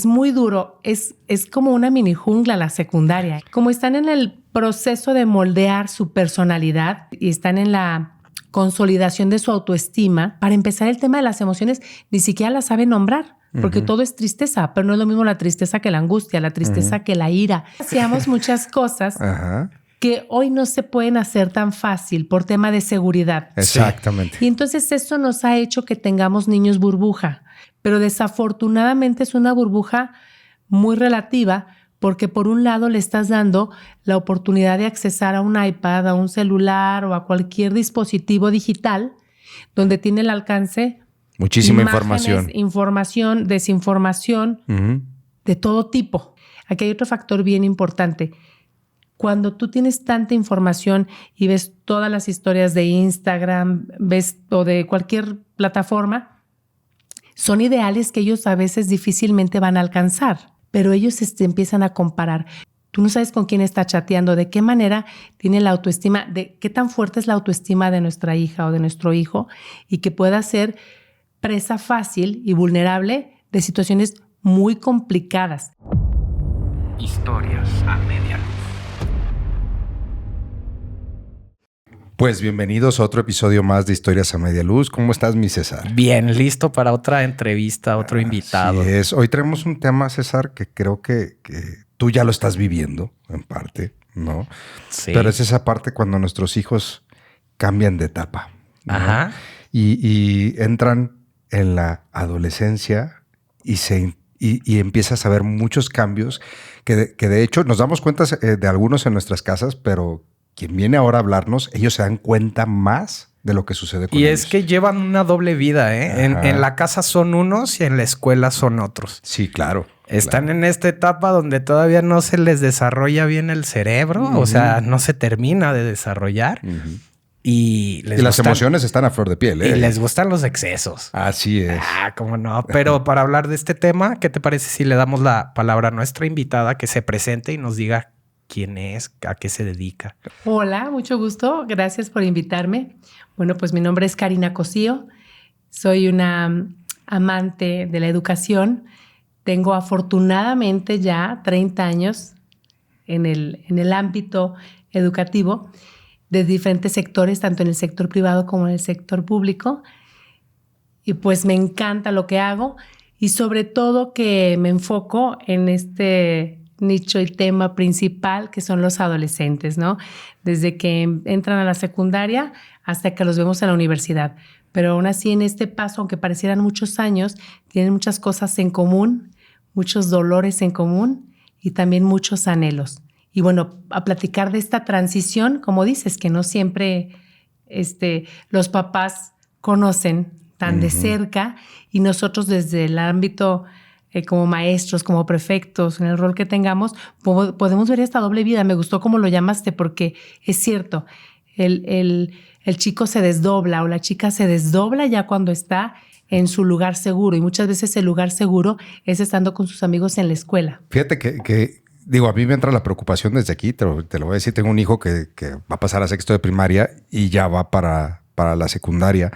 Es muy duro, es como una mini jungla la secundaria. Como están en el proceso de moldear su personalidad y están en la consolidación de su autoestima, para empezar el tema de las emociones ni siquiera las saben nombrar, porque todo es tristeza, pero no es lo mismo la tristeza que la angustia, la tristeza que la ira. Hacíamos muchas cosas que hoy no se pueden hacer tan fácil por tema de seguridad. Exactamente. Y entonces esto nos ha hecho que tengamos niños burbuja. Pero desafortunadamente es una burbuja muy relativa porque por un lado le estás dando la oportunidad de accesar a un iPad, a un celular o a cualquier dispositivo digital donde tiene el alcance muchísima imágenes, información, desinformación, de todo tipo. Aquí hay otro factor bien importante. Cuando tú tienes tanta información y ves todas las historias de Instagram, ves o de cualquier plataforma, son ideales que ellos a veces difícilmente van a alcanzar, pero ellos empiezan a comparar. Tú no sabes con quién está chateando, de qué manera tiene la autoestima, de qué tan fuerte es la autoestima de nuestra hija o de nuestro hijo y que pueda ser presa fácil y vulnerable de situaciones muy complicadas. Historias a media luz. Pues bienvenidos a otro episodio más de Historias a Media Luz. ¿Cómo estás, mi César? Bien, listo para otra entrevista, otro invitado. Así es. Hoy tenemos un tema, César, que creo que tú ya lo estás viviendo, en parte, ¿no? Sí. Pero es esa parte cuando nuestros hijos cambian de etapa, ¿no? Ajá. Y entran en la adolescencia y empiezas a ver muchos cambios que de hecho nos damos cuenta de algunos en nuestras casas, pero quien viene ahora a hablarnos, ellos se dan cuenta más de lo que sucede con ellos. Y es que llevan una doble vida, ¿eh? En la casa son unos y en la escuela son otros. Sí, claro. Están en esta etapa donde todavía no se les desarrolla bien el cerebro, o sea, no se termina de desarrollar. Y las emociones están a flor de piel, ¿eh? Y les gustan los excesos. Así es. Cómo no. Pero para hablar de este tema, ¿qué te parece si le damos la palabra a nuestra invitada que se presente y nos diga quién es, a qué se dedica? Hola, mucho gusto. Gracias por invitarme. Bueno, pues mi nombre es Karina Cosío. Soy una amante de la educación. Tengo afortunadamente ya 30 años en el ámbito educativo de diferentes sectores, tanto en el sector privado como en el sector público. Y pues me encanta lo que hago y sobre todo que me enfoco en este nicho y tema principal que son los adolescentes, ¿no? Desde que entran a la secundaria hasta que los vemos en la universidad. Pero aún así en este paso, aunque parecieran muchos años, tienen muchas cosas en común, muchos dolores en común y también muchos anhelos. Y bueno, a platicar de esta transición, como dices, que no siempre los papás conocen tan de cerca y nosotros desde el ámbito como maestros, como prefectos, en el rol que tengamos, podemos ver esta doble vida. Me gustó cómo lo llamaste porque es cierto, el chico se desdobla o la chica se desdobla ya cuando está en su lugar seguro y muchas veces el lugar seguro es estando con sus amigos en la escuela. Fíjate que digo, a mí me entra la preocupación desde aquí, te lo voy a decir, tengo un hijo que va a pasar a sexto de primaria y ya va para la secundaria.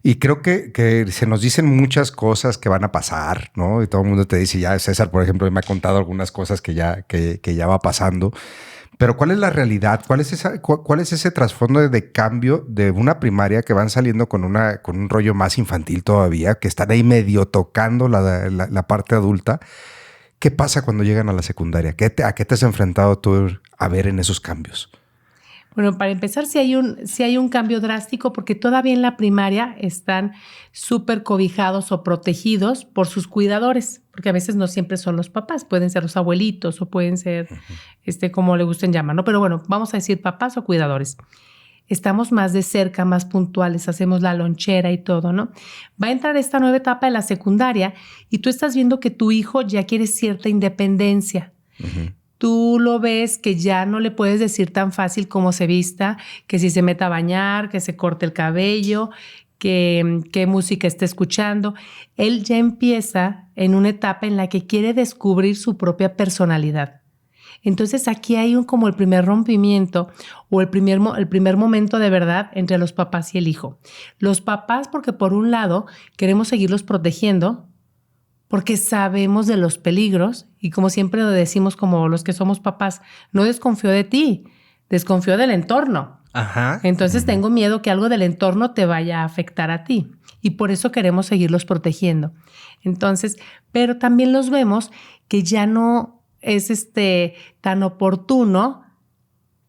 Y creo que se nos dicen muchas cosas que van a pasar, ¿no? Y todo el mundo te dice, ya César, por ejemplo, me ha contado algunas cosas que ya va pasando. Pero ¿cuál es la realidad? ¿Cuál es ese trasfondo de cambio de una primaria que van saliendo con un rollo más infantil todavía, que están ahí medio tocando la parte adulta? ¿Qué pasa cuando llegan a la secundaria? ¿A qué te has enfrentado tú a ver en esos cambios? Bueno, para empezar, sí hay un cambio drástico porque todavía en la primaria están súper cobijados o protegidos por sus cuidadores, porque a veces no siempre son los papás, pueden ser los abuelitos o pueden ser, como le gusten llamar, ¿no? Pero bueno, vamos a decir papás o cuidadores. Estamos más de cerca, más puntuales, hacemos la lonchera y todo, ¿no? Va a entrar esta nueva etapa de la secundaria y tú estás viendo que tu hijo ya quiere cierta independencia. Tú lo ves que ya no le puedes decir tan fácil cómo se vista, que si se meta a bañar, que se corte el cabello, qué música está escuchando. Él ya empieza en una etapa en la que quiere descubrir su propia personalidad. Entonces aquí hay como el primer rompimiento o el primer momento de verdad entre los papás y el hijo. Los papás porque por un lado queremos seguirlos protegiendo porque sabemos de los peligros y como siempre lo decimos como los que somos papás, no desconfío de ti, desconfío del entorno. Ajá. Entonces tengo miedo que algo del entorno te vaya a afectar a ti y por eso queremos seguirlos protegiendo. Entonces, pero también los vemos que ya no es tan oportuno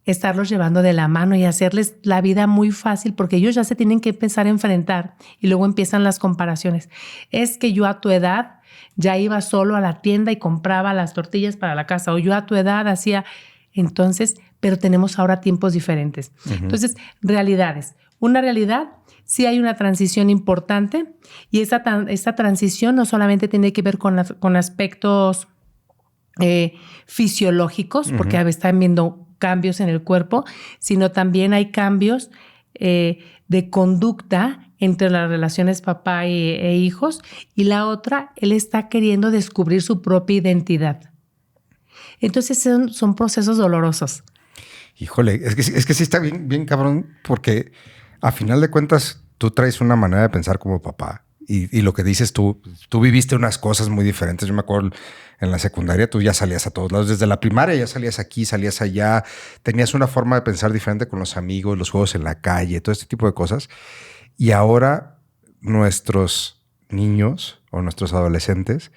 estarlos llevando de la mano y hacerles la vida muy fácil porque ellos ya se tienen que empezar a enfrentar y luego empiezan las comparaciones. Es que yo a tu edad ya iba solo a la tienda y compraba las tortillas para la casa o yo a tu edad hacía... Entonces, pero tenemos ahora tiempos diferentes. Uh-huh. Entonces, realidades. Una realidad, sí hay una transición importante y esta transición no solamente tiene que ver con aspectos fisiológicos, uh-huh. porque están viendo cambios en el cuerpo, sino también hay cambios de conducta entre las relaciones papá e hijos. Y la otra, él está queriendo descubrir su propia identidad. Entonces son procesos dolorosos. Híjole, es que sí está bien cabrón, porque a final de cuentas tú traes una manera de pensar como papá y lo que dices tú viviste unas cosas muy diferentes. Yo me acuerdo en la secundaria tú ya salías a todos lados, desde la primaria ya salías aquí, salías allá, tenías una forma de pensar diferente con los amigos, los juegos en la calle, todo este tipo de cosas. Y ahora nuestros niños o nuestros adolescentes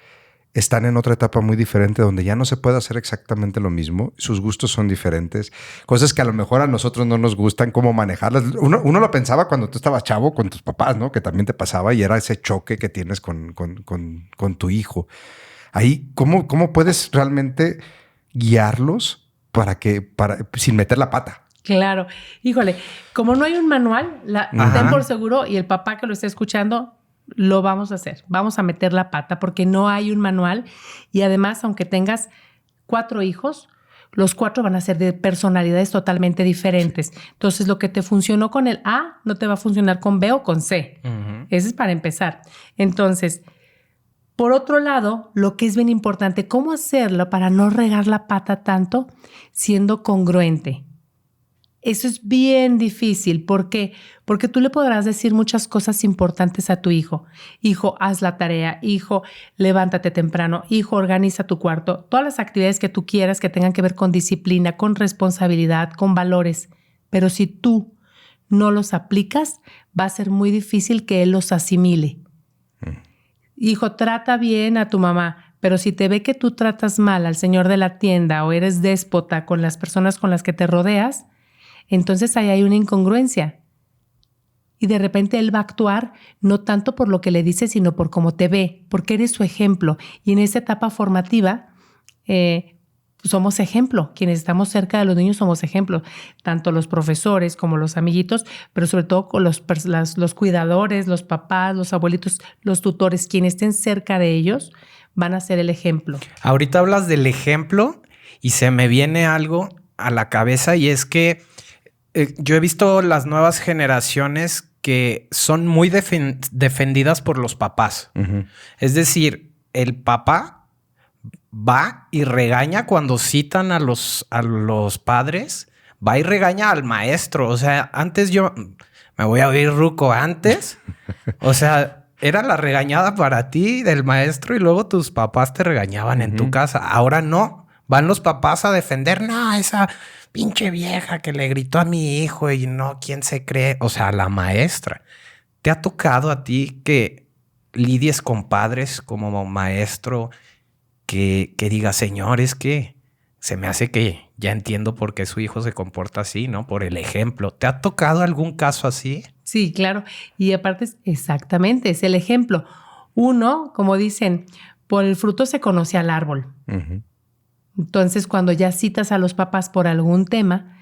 están en otra etapa muy diferente donde ya no se puede hacer exactamente lo mismo. Sus gustos son diferentes. Cosas que a lo mejor a nosotros no nos gustan, cómo manejarlas. Uno lo pensaba cuando tú estabas chavo con tus papás, ¿no? Que también te pasaba y era ese choque que tienes con tu hijo. Ahí, ¿cómo puedes realmente guiarlos sin meter la pata? Claro. Híjole, como no hay un manual, ten por seguro y el papá que lo esté escuchando, lo vamos a hacer. Vamos a meter la pata porque no hay un manual y además, aunque tengas 4 hijos, los 4 van a ser de personalidades totalmente diferentes. Entonces, lo que te funcionó con el A no te va a funcionar con B o con C. Uh-huh. Eso es para empezar. Entonces, por otro lado, lo que es bien importante, ¿cómo hacerlo para no regar la pata tanto siendo congruente? Eso es bien difícil. ¿Por qué? Porque tú le podrás decir muchas cosas importantes a tu hijo. Hijo, haz la tarea. Hijo, levántate temprano. Hijo, organiza tu cuarto. Todas las actividades que tú quieras que tengan que ver con disciplina, con responsabilidad, con valores. Pero si tú no los aplicas, va a ser muy difícil que él los asimile. Hijo, trata bien a tu mamá. Pero si te ve que tú tratas mal al señor de la tienda o eres déspota con las personas con las que te rodeas, entonces ahí hay una incongruencia. Y de repente él va a actuar no tanto por lo que le dices, sino por cómo te ve, porque eres su ejemplo. Y en esa etapa formativa somos ejemplo. Quienes estamos cerca de los niños somos ejemplo. Tanto los profesores como los amiguitos, pero sobre todo con los cuidadores, los papás, los abuelitos, los tutores, quienes estén cerca de ellos, van a ser el ejemplo. Ahorita hablas del ejemplo y se me viene algo a la cabeza y es que yo he visto las nuevas generaciones que son muy defendidas por los papás. Uh-huh. Es decir, el papá va y regaña cuando citan a los padres, va y regaña al maestro. O sea, antes yo me voy a oír ruco antes. O sea, era la regañada para ti del maestro y luego tus papás te regañaban en tu casa. Ahora no. Van los papás a defender, no, esa pinche vieja que le gritó a mi hijo y no, ¿quién se cree? O sea, la maestra. ¿Te ha tocado a ti que lidies con padres como maestro que diga, señor, es que se me hace que ya entiendo por qué su hijo se comporta así, ¿no? Por el ejemplo. ¿Te ha tocado algún caso así? Sí, claro. Y aparte, exactamente, es el ejemplo. Uno, como dicen, por el fruto se conoce al árbol. Uh-huh. Entonces, cuando ya citas a los papás por algún tema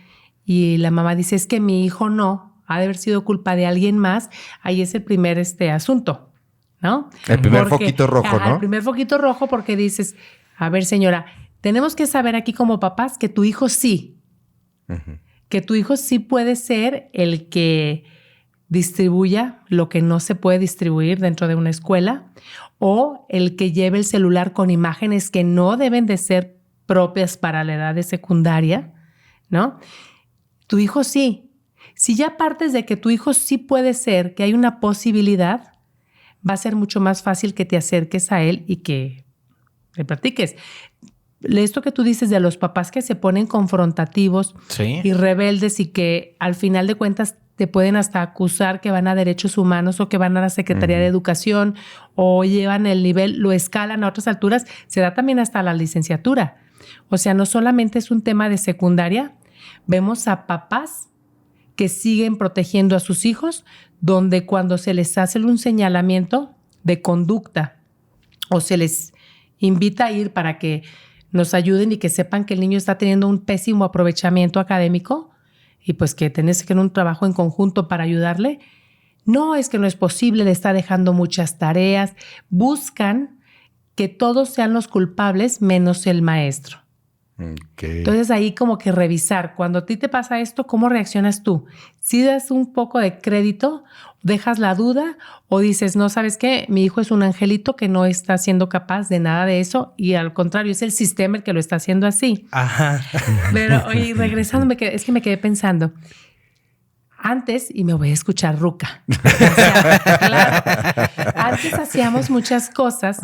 y la mamá dice, es que mi hijo no, ha de haber sido culpa de alguien más, ahí es el primer asunto, ¿no? El primer foquito rojo, ¿no? El primer foquito rojo porque dices, a ver, señora, tenemos que saber aquí como papás que tu hijo sí, uh-huh. que tu hijo sí puede ser el que distribuya lo que no se puede distribuir dentro de una escuela o el que lleve el celular con imágenes que no deben de ser propias para la edad de secundaria, ¿no? Tu hijo sí. Si ya partes de que tu hijo sí puede ser, que hay una posibilidad, va a ser mucho más fácil que te acerques a él y que le platiques. Esto que tú dices de los papás que se ponen confrontativos y rebeldes y que al final de cuentas te pueden hasta acusar que van a derechos humanos o que van a la Secretaría de Educación o llevan el nivel, lo escalan a otras alturas, se da también hasta la licenciatura. O sea, no solamente es un tema de secundaria, vemos a papás que siguen protegiendo a sus hijos, donde cuando se les hace un señalamiento de conducta o se les invita a ir para que nos ayuden y que sepan que el niño está teniendo un pésimo aprovechamiento académico y pues que tenés que hacer un trabajo en conjunto para ayudarle. No, es que no es posible, le está dejando muchas tareas. Buscan que todos sean los culpables menos el maestro. Okay. Entonces ahí como que revisar, cuando a ti te pasa esto, ¿cómo reaccionas tú? Si das un poco de crédito, dejas la duda o dices, no, ¿sabes qué? Mi hijo es un angelito que no está siendo capaz de nada de eso y al contrario, es el sistema el que lo está haciendo así. Ajá. Pero oye, regresando, es que me quedé pensando. Antes, y me voy a escuchar ruca, o sea, claro, antes hacíamos muchas cosas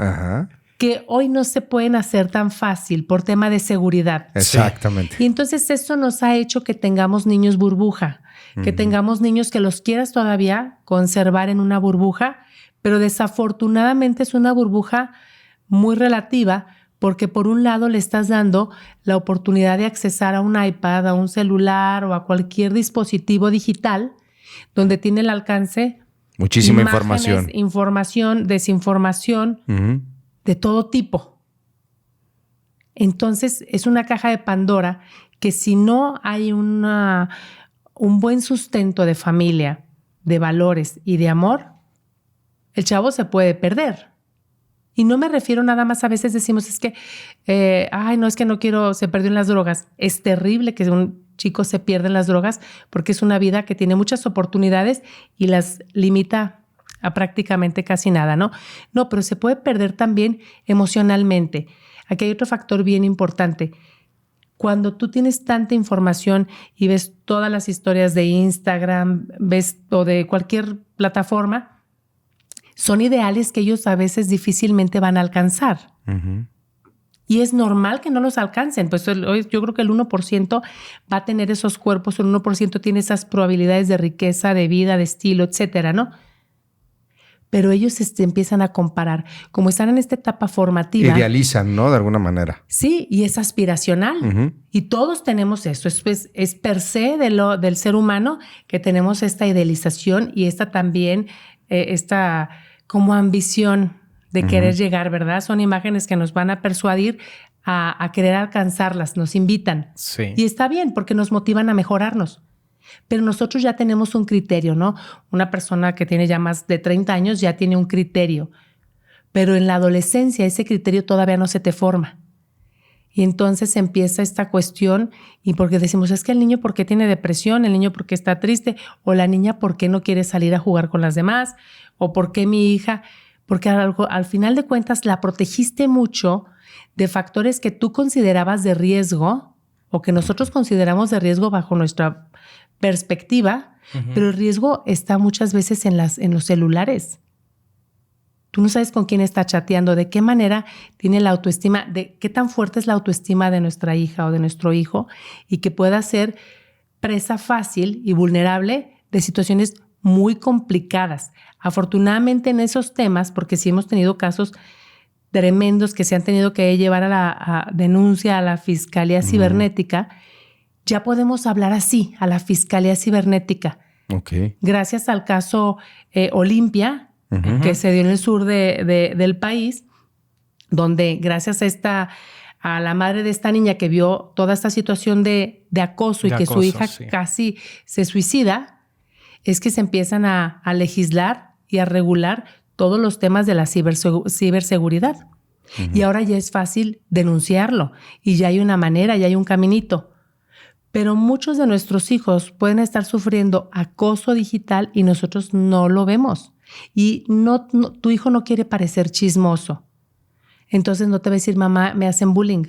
que hoy no se pueden hacer tan fácil por tema de seguridad. Exactamente. Y entonces esto nos ha hecho que tengamos niños burbuja, que tengamos niños que los quieras todavía conservar en una burbuja, pero desafortunadamente es una burbuja muy relativa porque por un lado le estás dando la oportunidad de accesar a un iPad, a un celular o a cualquier dispositivo digital donde tiene el alcance muchísima imágenes, información, desinformación, de todo tipo. Entonces es una caja de Pandora que si no hay un buen sustento de familia, de valores y de amor, el chavo se puede perder. Y no me refiero nada más, a veces decimos, es que, no, es que no quiero, se perdió en las drogas. Es terrible que un chico se pierda en las drogas porque es una vida que tiene muchas oportunidades y las limita a prácticamente casi nada, ¿no? No, pero se puede perder también emocionalmente. Aquí hay otro factor bien importante. Cuando tú tienes tanta información y ves todas las historias de Instagram, ves o de cualquier plataforma, son ideales que ellos a veces difícilmente van a alcanzar. Y es normal que no los alcancen. Pues yo creo que el 1% va a tener esos cuerpos, el 1% tiene esas probabilidades de riqueza, de vida, de estilo, etcétera, ¿no? Pero ellos empiezan a comparar. Como están en esta etapa formativa. Idealizan, ¿no? De alguna manera. Sí, y es aspiracional. Y todos tenemos eso. Es per se del ser humano que tenemos esta idealización y esta también, esta como ambición de querer llegar, ¿verdad? Son imágenes que nos van a persuadir a querer alcanzarlas, nos invitan. Sí. Y está bien porque nos motivan a mejorarnos. Pero nosotros ya tenemos un criterio, ¿no? Una persona que tiene ya más de 30 años ya tiene un criterio. Pero en la adolescencia ese criterio todavía no se te forma. Y entonces empieza esta cuestión y porque decimos, es que el niño ¿por qué tiene depresión? El niño ¿por qué está triste? O la niña ¿por qué no quiere salir a jugar con las demás? O ¿por qué mi hija? Porque al final de cuentas la protegiste mucho de factores que tú considerabas de riesgo o que nosotros consideramos de riesgo bajo nuestra perspectiva, pero el riesgo está muchas veces en los celulares. Tú no sabes con quién está chateando, de qué manera tiene la autoestima, de qué tan fuerte es la autoestima de nuestra hija o de nuestro hijo y que pueda ser presa fácil y vulnerable de situaciones muy complicadas. Afortunadamente en esos temas, porque sí hemos tenido casos tremendos que se han tenido que llevar a la denuncia a la Fiscalía Cibernética, ya podemos hablar así, a la Fiscalía Cibernética. Okay. Gracias al caso Olimpia, que se dio en el sur del país, donde gracias a la madre de esta niña que vio toda esta situación de acoso y que su hija casi se suicida, es que se empiezan a legislar y a regular todos los temas de la ciberseguridad. Y ahora ya es fácil denunciarlo y ya hay una manera, ya hay un caminito. Pero muchos de nuestros hijos pueden estar sufriendo acoso digital y nosotros no lo vemos. Y tu hijo no quiere parecer chismoso. Entonces no te va a decir, mamá, me hacen bullying.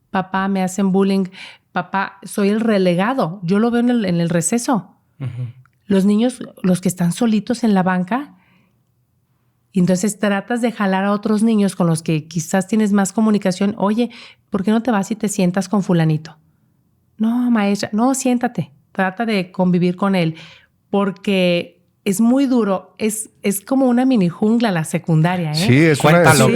Papá, me hacen bullying. Papá, soy el relegado. Yo lo veo en el receso. Los niños, los que están solitos en la banca, Y entonces tratas de jalar a otros niños con los que quizás tienes más comunicación. Oye, ¿por qué no te vas y te sientas con fulanito? No, maestra, no, siéntate. Trata de convivir con él porque es muy duro. Es como una mini jungla la secundaria, ¿eh? Sí, Cuéntalo.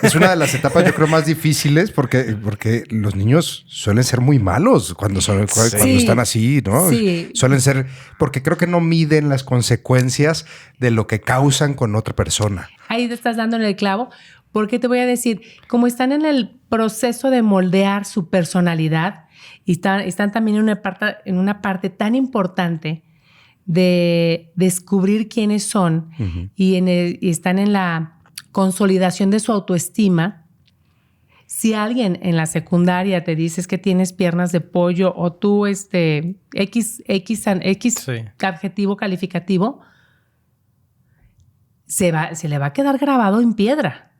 Es una de las etapas, yo creo, más difíciles porque los niños suelen ser muy malos cuando están así, ¿no? Sí. Suelen ser, porque creo que no miden las consecuencias de lo que causan con otra persona. Ahí te estás dando en el clavo, porque te voy a decir, como están en el proceso de moldear su personalidad y están también en una parte tan importante de descubrir quiénes son y están en la consolidación de su autoestima. Si alguien en la secundaria te dices que tienes piernas de pollo o tú X adjetivo calificativo, se le va a quedar grabado en piedra.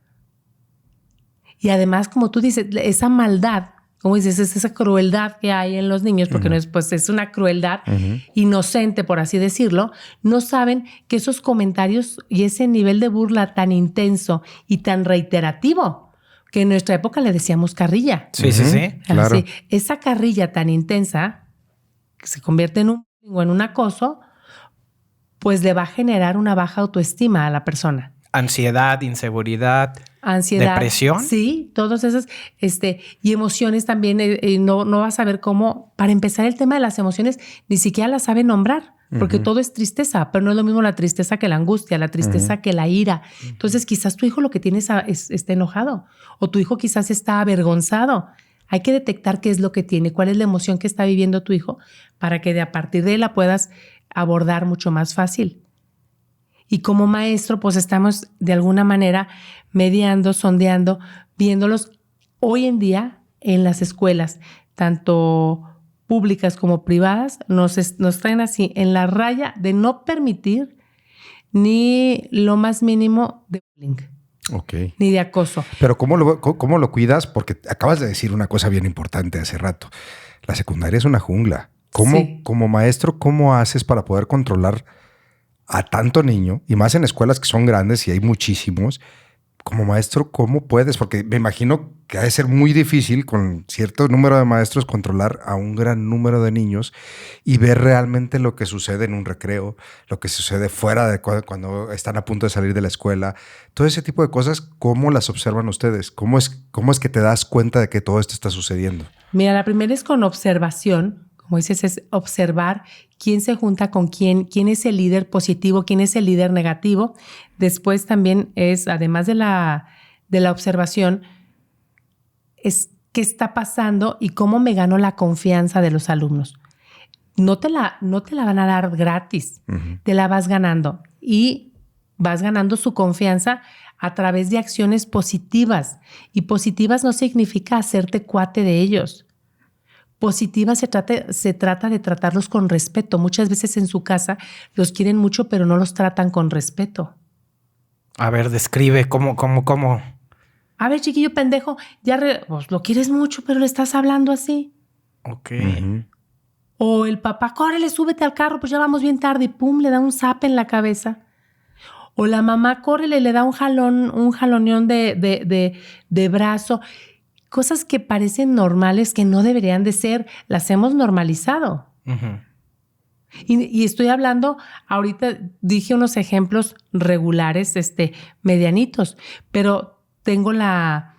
Y además, como tú dices, esa maldad, como dices, es esa crueldad que hay en los niños, porque no es, pues es una crueldad inocente, por así decirlo. No saben que esos comentarios y ese nivel de burla tan intenso y tan reiterativo, que en nuestra época le decíamos carrilla. Sí. Claro. Así, esa carrilla tan intensa que se convierte en un bullying o en un acoso, pues le va a generar una baja autoestima a la persona. Ansiedad, inseguridad, depresión. Sí, todas esas y emociones también. No vas a ver cómo, para empezar, el tema de las emociones ni siquiera las sabe nombrar, porque todo es tristeza, pero no es lo mismo la tristeza que la angustia, la tristeza que la ira. Entonces, quizás tu hijo lo que tiene está enojado, o tu hijo quizás está avergonzado. Hay que detectar qué es lo que tiene, cuál es la emoción que está viviendo tu hijo, para que a partir de él la puedas abordar mucho más fácil. Y como maestro, pues estamos de alguna manera mediando, sondeando, viéndolos hoy en día en las escuelas, tanto públicas como privadas, nos traen así en la raya de no permitir ni lo más mínimo de bullying. Okay. Ni de acoso. Pero ¿cómo lo cuidas? Porque acabas de decir una cosa bien importante hace rato. La secundaria es una jungla. Como maestro, ¿cómo haces para poder controlar a tanto niño? Y más en escuelas que son grandes y hay muchísimos. Como maestro, ¿cómo puedes? Porque me imagino que ha de ser muy difícil con cierto número de maestros controlar a un gran número de niños y ver realmente lo que sucede en un recreo, lo que sucede fuera de cuando están a punto de salir de la escuela. Todo ese tipo de cosas, ¿cómo las observan ustedes? ¿Cómo es que te das cuenta de que todo esto está sucediendo? Mira, la primera es con observación. Como dices, es observar quién se junta con quién es el líder positivo, quién es el líder negativo. Después también es, además de la observación, es qué está pasando y cómo me gano la confianza de los alumnos. No te la van a dar gratis, te la vas ganando y vas ganando su confianza a través de acciones positivas. Y positivas no significa hacerte cuate de ellos. Positiva se trata de tratarlos con respeto. Muchas veces en su casa los quieren mucho, pero no los tratan con respeto. A ver, describe cómo. A ver, chiquillo pendejo, pues lo quieres mucho, pero le estás hablando así. Ok. O el papá, córrele, súbete al carro, pues ya vamos bien tarde, y pum, le da un zape en la cabeza. O la mamá, córrele, le da un jaloneón de brazo. Cosas que parecen normales, que no deberían de ser, las hemos normalizado. Y estoy hablando, ahorita dije unos ejemplos regulares, medianitos, pero tengo la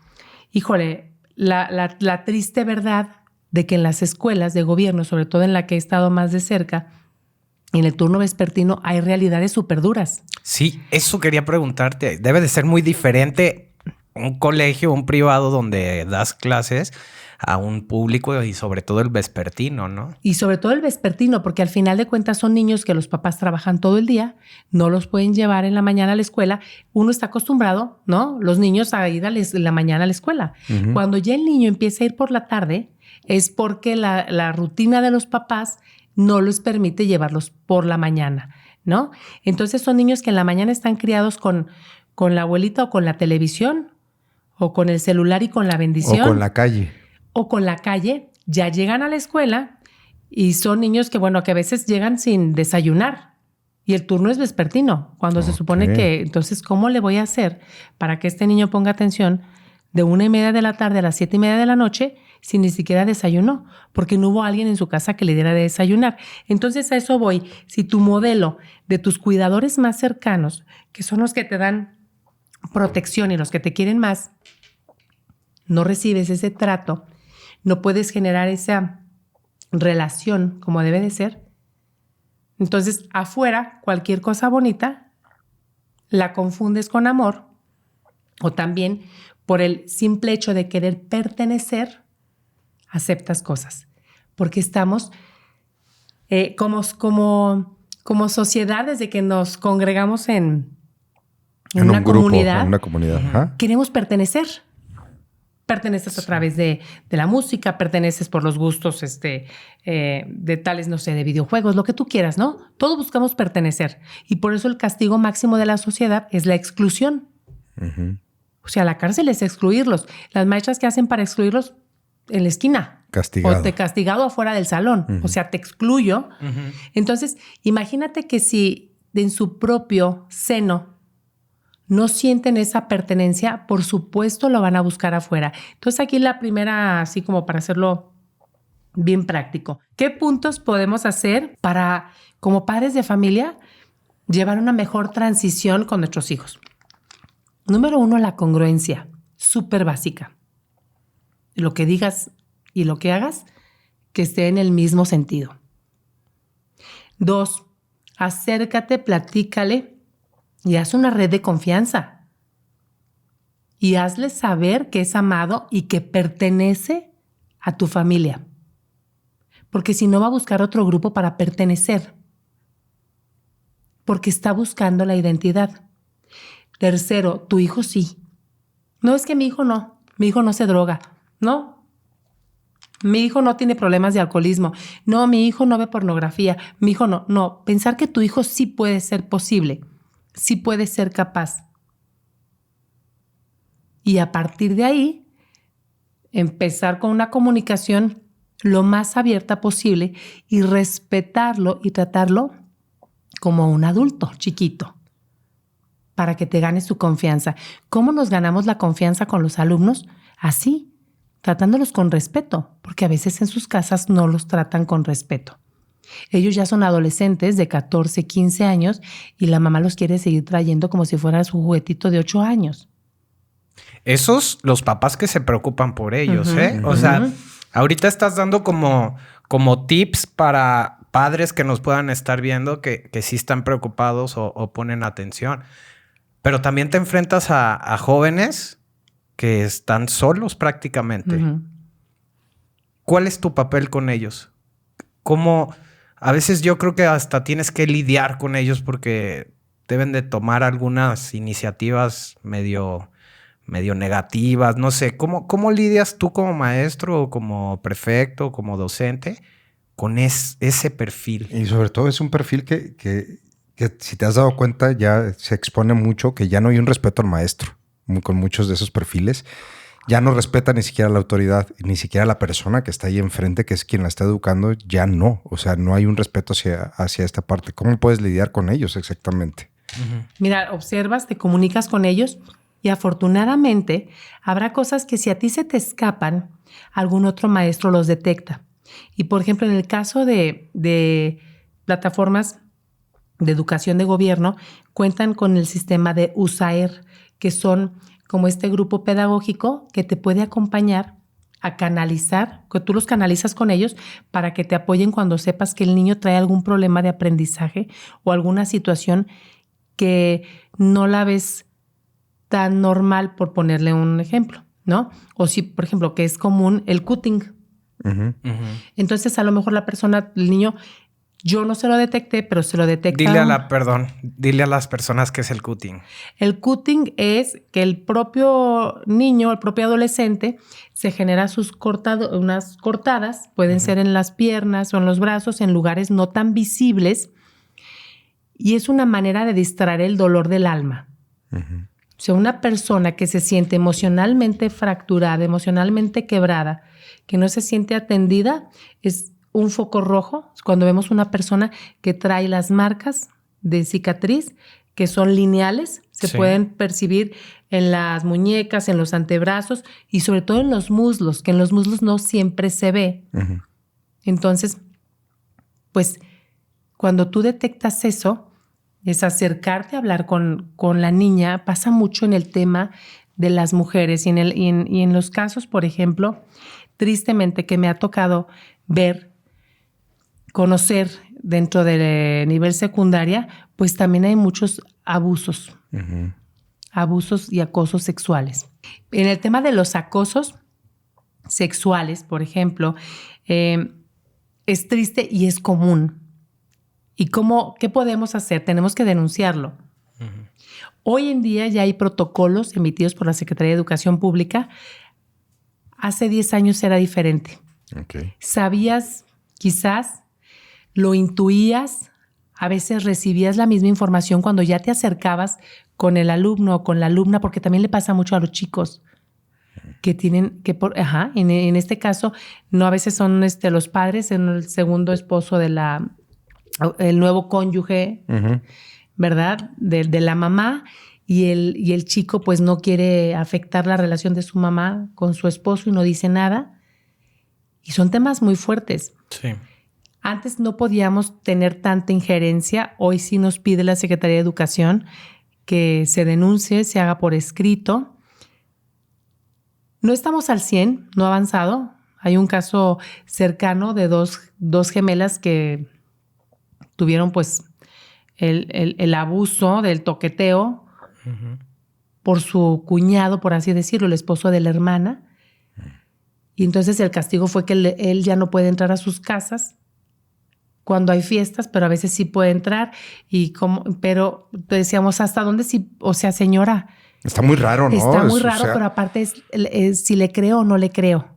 triste verdad de que en las escuelas de gobierno, sobre todo en la que he estado más de cerca, en el turno vespertino, hay realidades súper duras. Sí, eso quería preguntarte. Debe de ser muy diferente un colegio, un privado donde das clases a un público y sobre todo el vespertino, ¿no? Y sobre todo el vespertino, porque al final de cuentas son niños que los papás trabajan todo el día, no los pueden llevar en la mañana a la escuela. Uno está acostumbrado, ¿no? Los niños a ir en la mañana a la escuela. Cuando ya el niño empieza a ir por la tarde, es porque la rutina de los papás no les permite llevarlos por la mañana, ¿no? Entonces son niños que en la mañana están criados con la abuelita o con la televisión, o con el celular y con la bendición. O con la calle. O con la calle. Ya llegan a la escuela y son niños que a veces llegan sin desayunar. Y el turno es vespertino, cuando se supone que, entonces, ¿cómo le voy a hacer para que este niño ponga atención de 1:30 de la tarde a las 7:30 de la noche si ni siquiera desayunó? Porque no hubo alguien en su casa que le diera de desayunar. Entonces, a eso voy. Si tu modelo de tus cuidadores más cercanos, que son los que te dan protección y los que te quieren más, no recibes ese trato, no puedes generar esa relación como debe de ser, entonces afuera cualquier cosa bonita la confundes con amor, o también por el simple hecho de querer pertenecer aceptas cosas, porque estamos como sociedad, desde que nos congregamos en una un grupo, comunidad, en una comunidad. Ajá. queremos pertenecer. Perteneces a través de la música, perteneces por los gustos de tales, no sé, de videojuegos, lo que tú quieras, ¿no? Todos buscamos pertenecer. Y por eso el castigo máximo de la sociedad es la exclusión. Uh-huh. O sea, la cárcel es excluirlos. Las maestras, ¿qué hacen para excluirlos? En la esquina. Castigado. O te castigado afuera del salón. Uh-huh. O sea, te excluyo. Uh-huh. Entonces, imagínate que si en su propio seno no sienten esa pertenencia, por supuesto lo van a buscar afuera. Entonces aquí la primera, así como para hacerlo bien práctico, ¿qué puntos podemos hacer para, como padres de familia, llevar una mejor transición con nuestros hijos? Número 1, la congruencia, súper básica. Lo que digas y lo que hagas, que esté en el mismo sentido. 2, acércate, platícale y haz una red de confianza. Y hazle saber que es amado y que pertenece a tu familia. Porque si no, va a buscar otro grupo para pertenecer. Porque está buscando la identidad. 3, tu hijo sí. No, es que mi hijo no se droga. No. Mi hijo no tiene problemas de alcoholismo. No, mi hijo no ve pornografía. Mi hijo no. No, pensar que tu hijo sí puede ser posible. Sí puede ser capaz. Y a partir de ahí, empezar con una comunicación lo más abierta posible y respetarlo y tratarlo como un adulto chiquito para que te ganes su confianza. ¿Cómo nos ganamos la confianza con los alumnos? Así, tratándolos con respeto, porque a veces en sus casas no los tratan con respeto. Ellos ya son adolescentes de 14, 15 años y la mamá los quiere seguir trayendo como si fuera su juguetito de 8 años. Esos, los papás que se preocupan por ellos, uh-huh, O sea, ahorita estás dando como tips para padres que nos puedan estar viendo que sí están preocupados o ponen atención. Pero también te enfrentas a jóvenes que están solos prácticamente. Uh-huh. ¿Cuál es tu papel con ellos? ¿Cómo? A veces yo creo que hasta tienes que lidiar con ellos porque deben de tomar algunas iniciativas medio negativas. No sé, ¿cómo lidias tú como maestro o como prefecto o como docente con ese perfil? Y sobre todo es un perfil que si te has dado cuenta ya se expone mucho, que ya no hay un respeto al maestro. Con muchos de esos perfiles ya no respeta ni siquiera la autoridad, ni siquiera la persona que está ahí enfrente, que es quien la está educando, ya no. O sea, no hay un respeto hacia esta parte. ¿Cómo puedes lidiar con ellos exactamente? Uh-huh. Mira, observas, te comunicas con ellos y afortunadamente habrá cosas que si a ti se te escapan, algún otro maestro los detecta. Y por ejemplo, en el caso de plataformas de educación de gobierno, cuentan con el sistema de USAER, que son como este grupo pedagógico que te puede acompañar a canalizar, que tú los canalizas con ellos para que te apoyen cuando sepas que el niño trae algún problema de aprendizaje o alguna situación que no la ves tan normal, por ponerle un ejemplo, ¿no? O si, por ejemplo, que es común el cutting. Uh-huh. Uh-huh. Entonces, a lo mejor la persona, el niño, yo no se lo detecté, pero se lo detecta. Dile a las personas qué es el cutting. El cutting es que el propio niño, el propio adolescente, se genera unas cortadas, pueden ser en las piernas o en los brazos, en lugares no tan visibles, y es una manera de distraer el dolor del alma. Uh-huh. O sea, una persona que se siente emocionalmente fracturada, emocionalmente quebrada, que no se siente atendida, es un foco rojo cuando vemos una persona que trae las marcas de cicatriz que son lineales, se pueden percibir en las muñecas, en los antebrazos y sobre todo en los muslos, que en los muslos no siempre se ve. Uh-huh. Entonces, pues cuando tú detectas eso, es acercarte a hablar con la niña. Pasa mucho en el tema de las mujeres y en los casos, por ejemplo, tristemente que me ha tocado ver, conocer dentro del nivel secundaria, pues también hay muchos abusos. Uh-huh. Abusos y acosos sexuales. En el tema de los acosos sexuales, por ejemplo, es triste y es común. ¿Y qué podemos hacer? Tenemos que denunciarlo. Uh-huh. Hoy en día ya hay protocolos emitidos por la Secretaría de Educación Pública. Hace 10 años era diferente. Okay. Sabías, quizás, lo intuías, a veces recibías la misma información cuando ya te acercabas con el alumno o con la alumna, porque también le pasa mucho a los chicos que tienen en este caso, no a veces son los padres, en el segundo esposo de el nuevo cónyuge, uh-huh. ¿verdad? De la mamá, y el chico pues no quiere afectar la relación de su mamá con su esposo y no dice nada. Y son temas muy fuertes. Sí. Antes no podíamos tener tanta injerencia. Hoy sí nos pide la Secretaría de Educación que se denuncie, se haga por escrito. No estamos al 100, no ha avanzado. Hay un caso cercano de dos gemelas que tuvieron pues el abuso del toqueteo uh-huh. por su cuñado, por así decirlo, el esposo de la hermana. Y entonces el castigo fue que él ya no puede entrar a sus casas cuando hay fiestas, pero a veces sí puede entrar. Pero decíamos, ¿hasta dónde sí? O sea, señora. Está muy raro, ¿no? Está muy raro, pero aparte es si le creo o no le creo.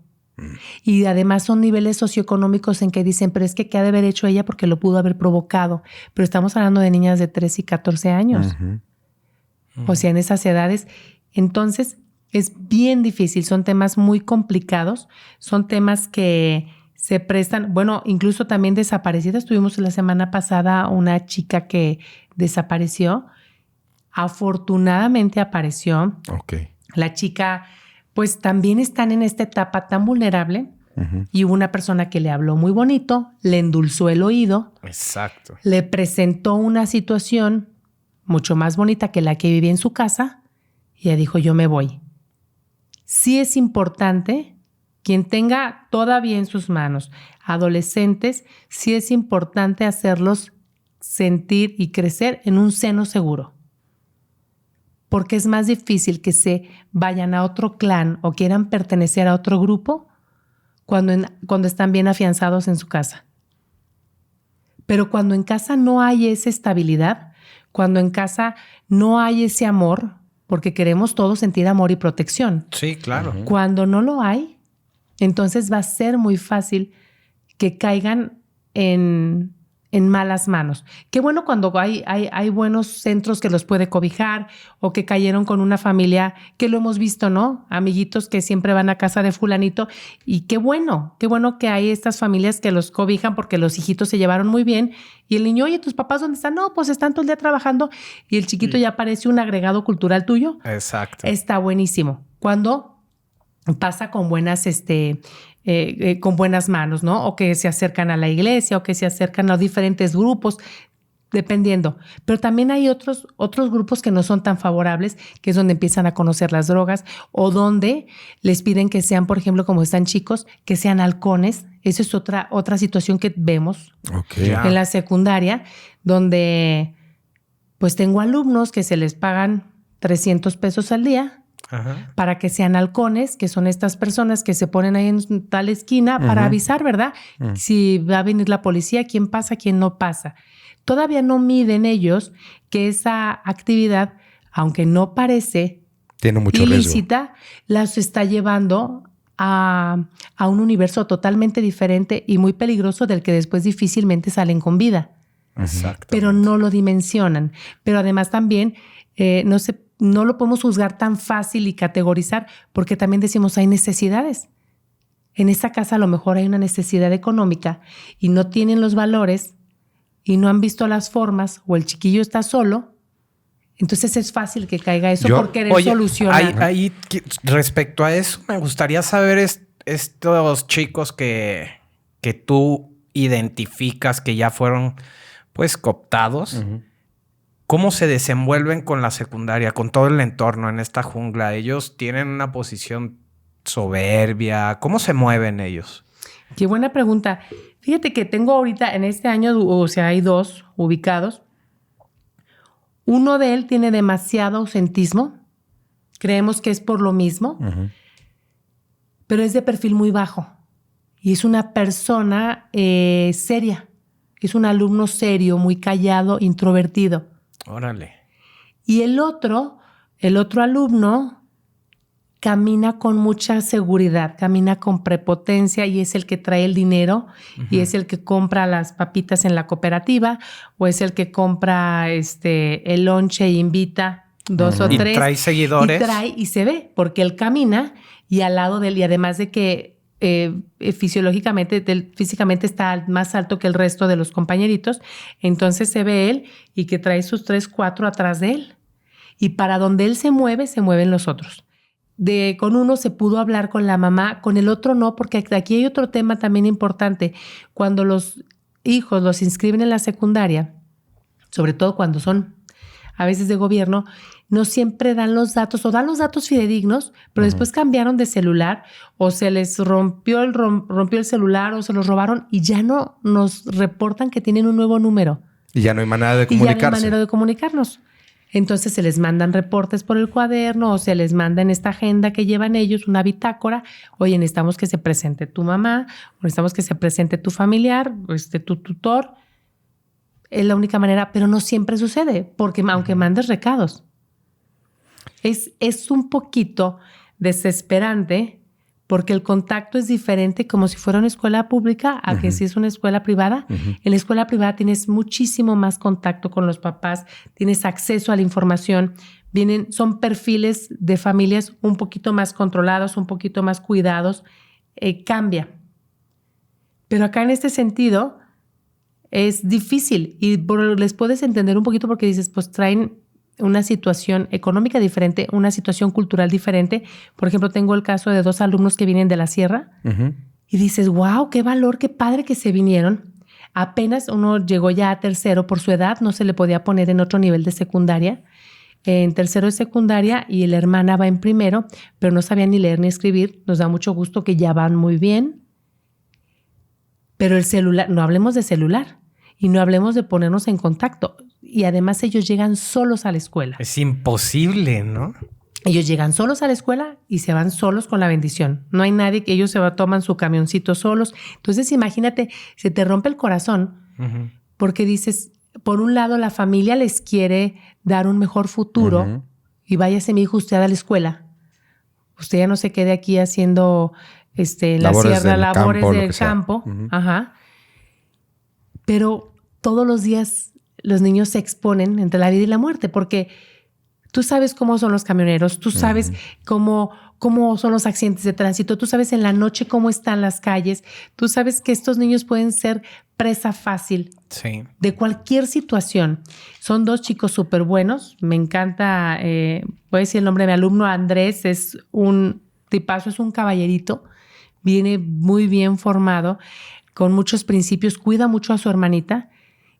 Y además son niveles socioeconómicos en que dicen, pero es que ¿qué ha de haber hecho ella porque lo pudo haber provocado? Pero estamos hablando de niñas de 13 y 14 años. Uh-huh. Uh-huh. O sea, en esas edades. Entonces, es bien difícil. Son temas muy complicados. Son temas que se prestan. Bueno, incluso también desaparecidas. Tuvimos la semana pasada una chica que desapareció. Afortunadamente apareció. Okay. La chica, pues también están en esta etapa tan vulnerable. Uh-huh. Y hubo una persona que le habló muy bonito, le endulzó el oído. Exacto. Le presentó una situación mucho más bonita que la que vivía en su casa. Y ella dijo, yo me voy. Sí es importante, quien tenga todavía en sus manos adolescentes, sí es importante hacerlos sentir y crecer en un seno seguro. Porque es más difícil que se vayan a otro clan o quieran pertenecer a otro grupo cuando están bien afianzados en su casa. Pero cuando en casa no hay esa estabilidad, cuando en casa no hay ese amor, porque queremos todos sentir amor y protección. Sí, claro. Uh-huh. Cuando no lo hay, entonces va a ser muy fácil que caigan en malas manos. Qué bueno cuando hay buenos centros que los puede cobijar o que cayeron con una familia que lo hemos visto, ¿no? Amiguitos que siempre van a casa de fulanito y qué bueno que hay estas familias que los cobijan porque los hijitos se llevaron muy bien y el niño, oye, ¿tus papás dónde están? No, pues están todo el día trabajando y el chiquito ya parece un agregado cultural tuyo. Exacto. Está buenísimo. Cuando pasa con buenas con buenas manos, ¿no? O que se acercan a la iglesia o que se acercan a diferentes grupos, dependiendo. Pero también hay otros grupos que no son tan favorables, que es donde empiezan a conocer las drogas o donde les piden que sean, por ejemplo, como están chicos, que sean halcones. Esa es otra situación que vemos en la secundaria, donde pues tengo alumnos que se les pagan 300 pesos al día. Ajá. Para que sean halcones, que son estas personas que se ponen ahí en tal esquina para avisar, ¿verdad? Si va a venir la policía, quién pasa, quién no pasa. Todavía no miden ellos que esa actividad, aunque no parece tiene mucho ilícita, las está llevando a un universo totalmente diferente y muy peligroso del que después difícilmente salen con vida. Pero no lo dimensionan. Pero además también no lo podemos juzgar tan fácil y categorizar porque también decimos hay necesidades. En esa casa a lo mejor hay una necesidad económica y no tienen los valores y no han visto las formas o el chiquillo está solo, entonces es fácil que caiga eso por querer solucionar. Ahí, respecto a eso, me gustaría saber estos chicos que tú identificas que ya fueron pues cooptados. Uh-huh. ¿Cómo se desenvuelven con la secundaria, con todo el entorno en esta jungla? ¿Ellos tienen una posición soberbia? ¿Cómo se mueven ellos? Qué buena pregunta. Fíjate que tengo ahorita en este año, o sea, hay 2 ubicados. Uno de él tiene demasiado ausentismo. Creemos que es por lo mismo, uh-huh. Pero es de perfil muy bajo. Y es una persona seria. Es un alumno serio, muy callado, introvertido. Órale. Y el otro alumno camina con mucha seguridad, camina con prepotencia y es el que trae el dinero, uh-huh. Y es el que compra las papitas en la cooperativa o es el que compra el lonche e invita 2 uh-huh. o 3. Y trae seguidores. Y se ve, porque él camina y al lado de él, y además de que físicamente está más alto que el resto de los compañeritos, entonces se ve él y que trae sus 3, 4 atrás de él. Y para donde él se mueven los otros. Con uno se pudo hablar con la mamá, con el otro no, porque aquí hay otro tema también importante. Cuando los hijos los inscriben en la secundaria, sobre todo cuando son a veces de gobierno, no siempre dan los datos o dan los datos fidedignos, pero uh-huh. Después cambiaron de celular o se les rompió el celular o se los robaron y ya no nos reportan que tienen un nuevo número. Y ya no hay manera de comunicarse. Y ya no hay manera de comunicarnos. Entonces se les mandan reportes por el cuaderno o se les manda en esta agenda que llevan ellos, una bitácora. Oye, necesitamos que se presente tu mamá, o necesitamos que se presente tu familiar, tu tutor. Es la única manera, pero no siempre sucede, porque aunque mandes recados. Es un poquito desesperante porque el contacto es diferente como si fuera una escuela pública a uh-huh. que si es una escuela privada. Uh-huh. En la escuela privada tienes muchísimo más contacto con los papás, tienes acceso a la información, son perfiles de familias un poquito más controlados, un poquito más cuidados, cambia. Pero acá en este sentido es difícil y les puedes entender un poquito porque dices, pues traen una situación económica diferente, una situación cultural diferente. Por ejemplo, tengo el caso de 2 alumnos que vienen de la sierra uh-huh. y dices, wow, qué valor, qué padre que se vinieron. Apenas uno llegó ya a 3º por su edad, no se le podía poner en otro nivel de secundaria. En 3º de secundaria y la hermana va en 1º, pero no sabían ni leer ni escribir. Nos da mucho gusto que ya van muy bien. Pero el celular, no hablemos de celular y no hablemos de ponernos en contacto. Y además ellos llegan solos a la escuela. Es imposible, ¿no? Ellos llegan solos a la escuela y se van solos con la bendición. No hay nadie que ellos toman su camioncito solos. Entonces imagínate, se te rompe el corazón uh-huh. porque dices, por un lado la familia les quiere dar un mejor futuro uh-huh. y váyase mi hijo usted a la escuela. Usted ya no se quede aquí haciendo en la sierra labores del campo. Uh-huh. Ajá. Pero todos los días los niños se exponen entre la vida y la muerte porque tú sabes cómo son los camioneros, tú sabes uh-huh. cómo son los accidentes de tránsito, tú sabes en la noche cómo están las calles, tú sabes que estos niños pueden ser presa fácil sí. de cualquier situación. Son 2 chicos súper buenos, me encanta, voy a decir el nombre de mi alumno Andrés, es un tipazo, es un caballerito, viene muy bien formado, con muchos principios, cuida mucho a su hermanita.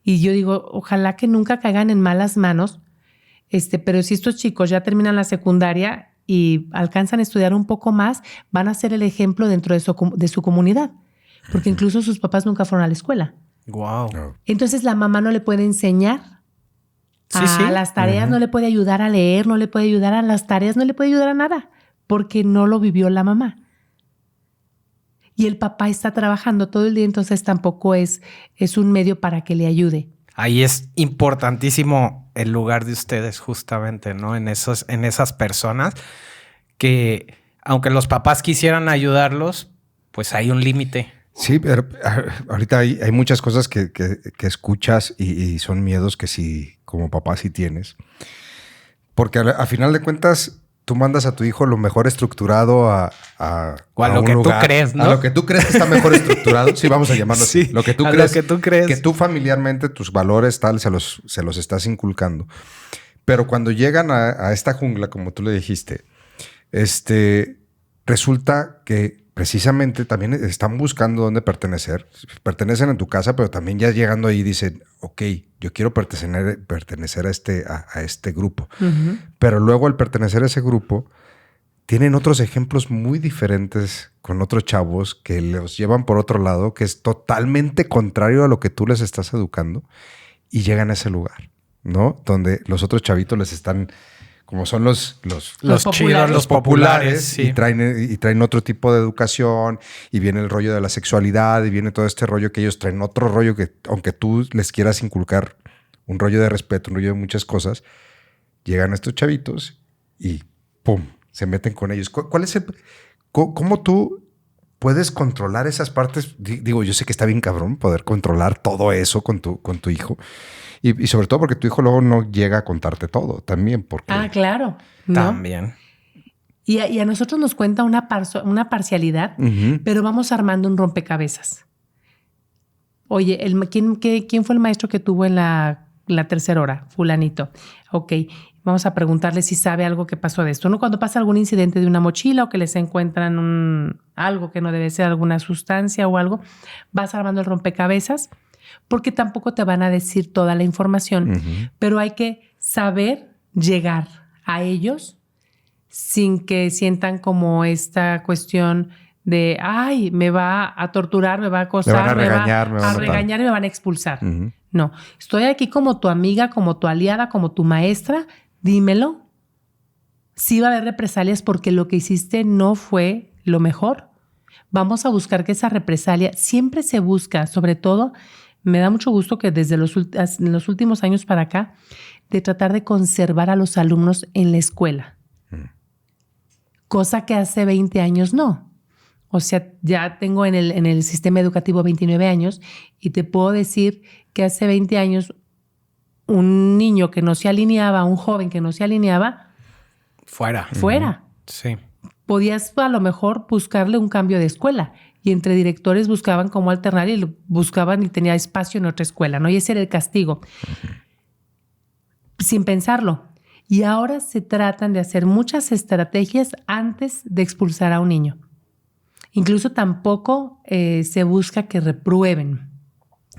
Y yo digo, ojalá que nunca caigan en malas manos, pero si estos chicos ya terminan la secundaria y alcanzan a estudiar un poco más, van a ser el ejemplo dentro de su comunidad, porque incluso sus papás nunca fueron a la escuela. Wow. Entonces la mamá no le puede enseñar a las tareas, uh-huh. no le puede ayudar a leer, no le puede ayudar a las tareas, no le puede ayudar a nada, porque no lo vivió la mamá. Y el papá está trabajando todo el día, entonces tampoco es un medio para que le ayude. Ahí es importantísimo el lugar de ustedes justamente, ¿no? En esas personas que, aunque los papás quisieran ayudarlos, pues hay un límite. Sí, pero ahorita hay muchas cosas que escuchas y son miedos que sí, como papá sí tienes. Porque a final de cuentas, tú mandas a tu hijo lo mejor estructurado o a lo un que lugar, tú crees, ¿no? A lo que tú crees que está mejor estructurado. Sí, vamos a llamarlo así. Sí, lo que tú a crees. Lo que tú crees. Que tú familiarmente, tus valores tal, se los estás inculcando. Pero cuando llegan a esta jungla, como tú le dijiste, resulta que precisamente también están buscando dónde pertenecer. Pertenecen en tu casa, pero también ya llegando ahí dicen, ok, yo quiero pertenecer a este grupo. Uh-huh. Pero luego al pertenecer a ese grupo, tienen otros ejemplos muy diferentes con otros chavos que los llevan por otro lado, que es totalmente contrario a lo que tú les estás educando, y llegan a ese lugar, ¿no? Donde los otros chavitos les están... como son los chidos, los populares, sí. y traen otro tipo de educación, y viene el rollo de la sexualidad, y viene todo este rollo que ellos traen otro rollo que, aunque tú les quieras inculcar un rollo de respeto, un rollo de muchas cosas, llegan estos chavitos y ¡pum! Se meten con ellos. ¿Cuál es cómo tú puedes controlar esas partes? Digo, yo sé que está bien cabrón poder controlar todo eso con tu hijo. Y sobre todo porque tu hijo luego no llega a contarte todo también. Porque... claro. ¿No? También. Y a nosotros nos cuenta una parcialidad, uh-huh. pero vamos armando un rompecabezas. Oye, ¿quién fue el maestro que tuvo en la tercera hora? Fulanito. Ok, vamos a preguntarle si sabe algo que pasó de esto. ¿No? Cuando pasa algún incidente de una mochila o que les encuentran algo que no debe ser, alguna sustancia o algo, vas armando el rompecabezas, porque tampoco te van a decir toda la información, uh-huh. pero hay que saber llegar a ellos sin que sientan como esta cuestión de, ay, me va a torturar, me va a acosar, me va a regañar y me van a expulsar. Uh-huh. No, estoy aquí como tu amiga, como tu aliada, como tu maestra, dímelo. Sí va a haber represalias porque lo que hiciste no fue lo mejor. Vamos a buscar que esa represalia siempre se busca, sobre todo... Me da mucho gusto que desde los últimos años para acá, de tratar de conservar a los alumnos en la escuela. Cosa que hace 20 años no. O sea, ya tengo en el sistema educativo 29 años y te puedo decir que hace 20 años un niño que no se alineaba, un joven que no se alineaba... Fuera. Sí. Podías a lo mejor buscarle un cambio de escuela. Y entre directores buscaban cómo alternar y buscaban y tenía espacio en otra escuela, ¿no? Y ese era el castigo. Uh-huh. Sin pensarlo. Y ahora se tratan de hacer muchas estrategias antes de expulsar a un niño. Incluso tampoco se busca que reprueben.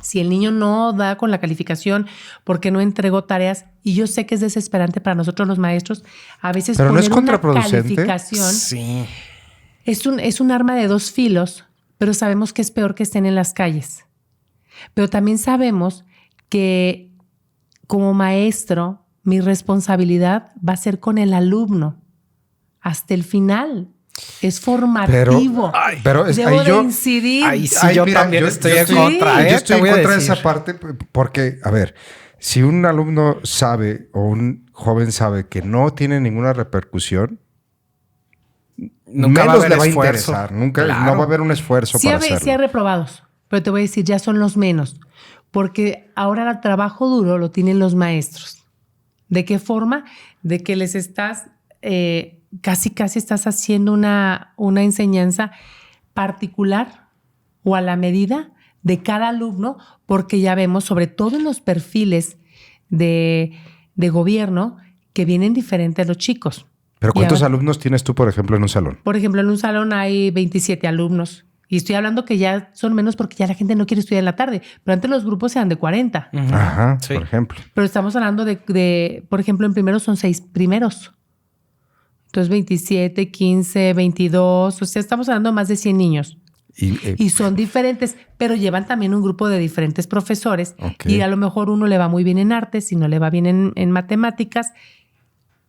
Si el niño no da con la calificación porque no entregó tareas, y yo sé que es desesperante para nosotros los maestros, a veces pero poner no es contraproducente. Una calificación sí. es un arma de dos filos, pero sabemos que es peor que estén en las calles. Pero también sabemos que como maestro, mi responsabilidad va a ser con el alumno hasta el final. Es formativo. Pero debo de incidir. Yo también estoy en contra. Yo estoy en contra de esa parte porque, a ver, si un alumno sabe o un joven sabe que no tiene ninguna repercusión, nunca menos le va a esfuerzo. interesar. Nunca, claro. No va a haber un esfuerzo para hacerlo. Sí hay reprobados, pero te voy a decir, ya son los menos. Porque ahora el trabajo duro lo tienen los maestros. ¿De qué forma? De que les estás... casi estás haciendo una enseñanza particular o a la medida de cada alumno, porque ya vemos, sobre todo en los perfiles de gobierno, que vienen diferentes los chicos. ¿Pero cuántos alumnos tienes tú, por ejemplo, en un salón? Por ejemplo, en un salón hay 27 alumnos. Y estoy hablando que ya son menos porque ya la gente no quiere estudiar en la tarde. Pero antes los grupos eran de 40. Uh-huh. Ajá, sí. Por ejemplo. Pero estamos hablando de, por ejemplo, en primeros son 6 primeros. Entonces, 27, 15, 22. O sea, estamos hablando de más de 100 niños. Y son diferentes, pero llevan también un grupo de diferentes profesores. Okay. Y a lo mejor uno le va muy bien en artes y no le va bien en matemáticas.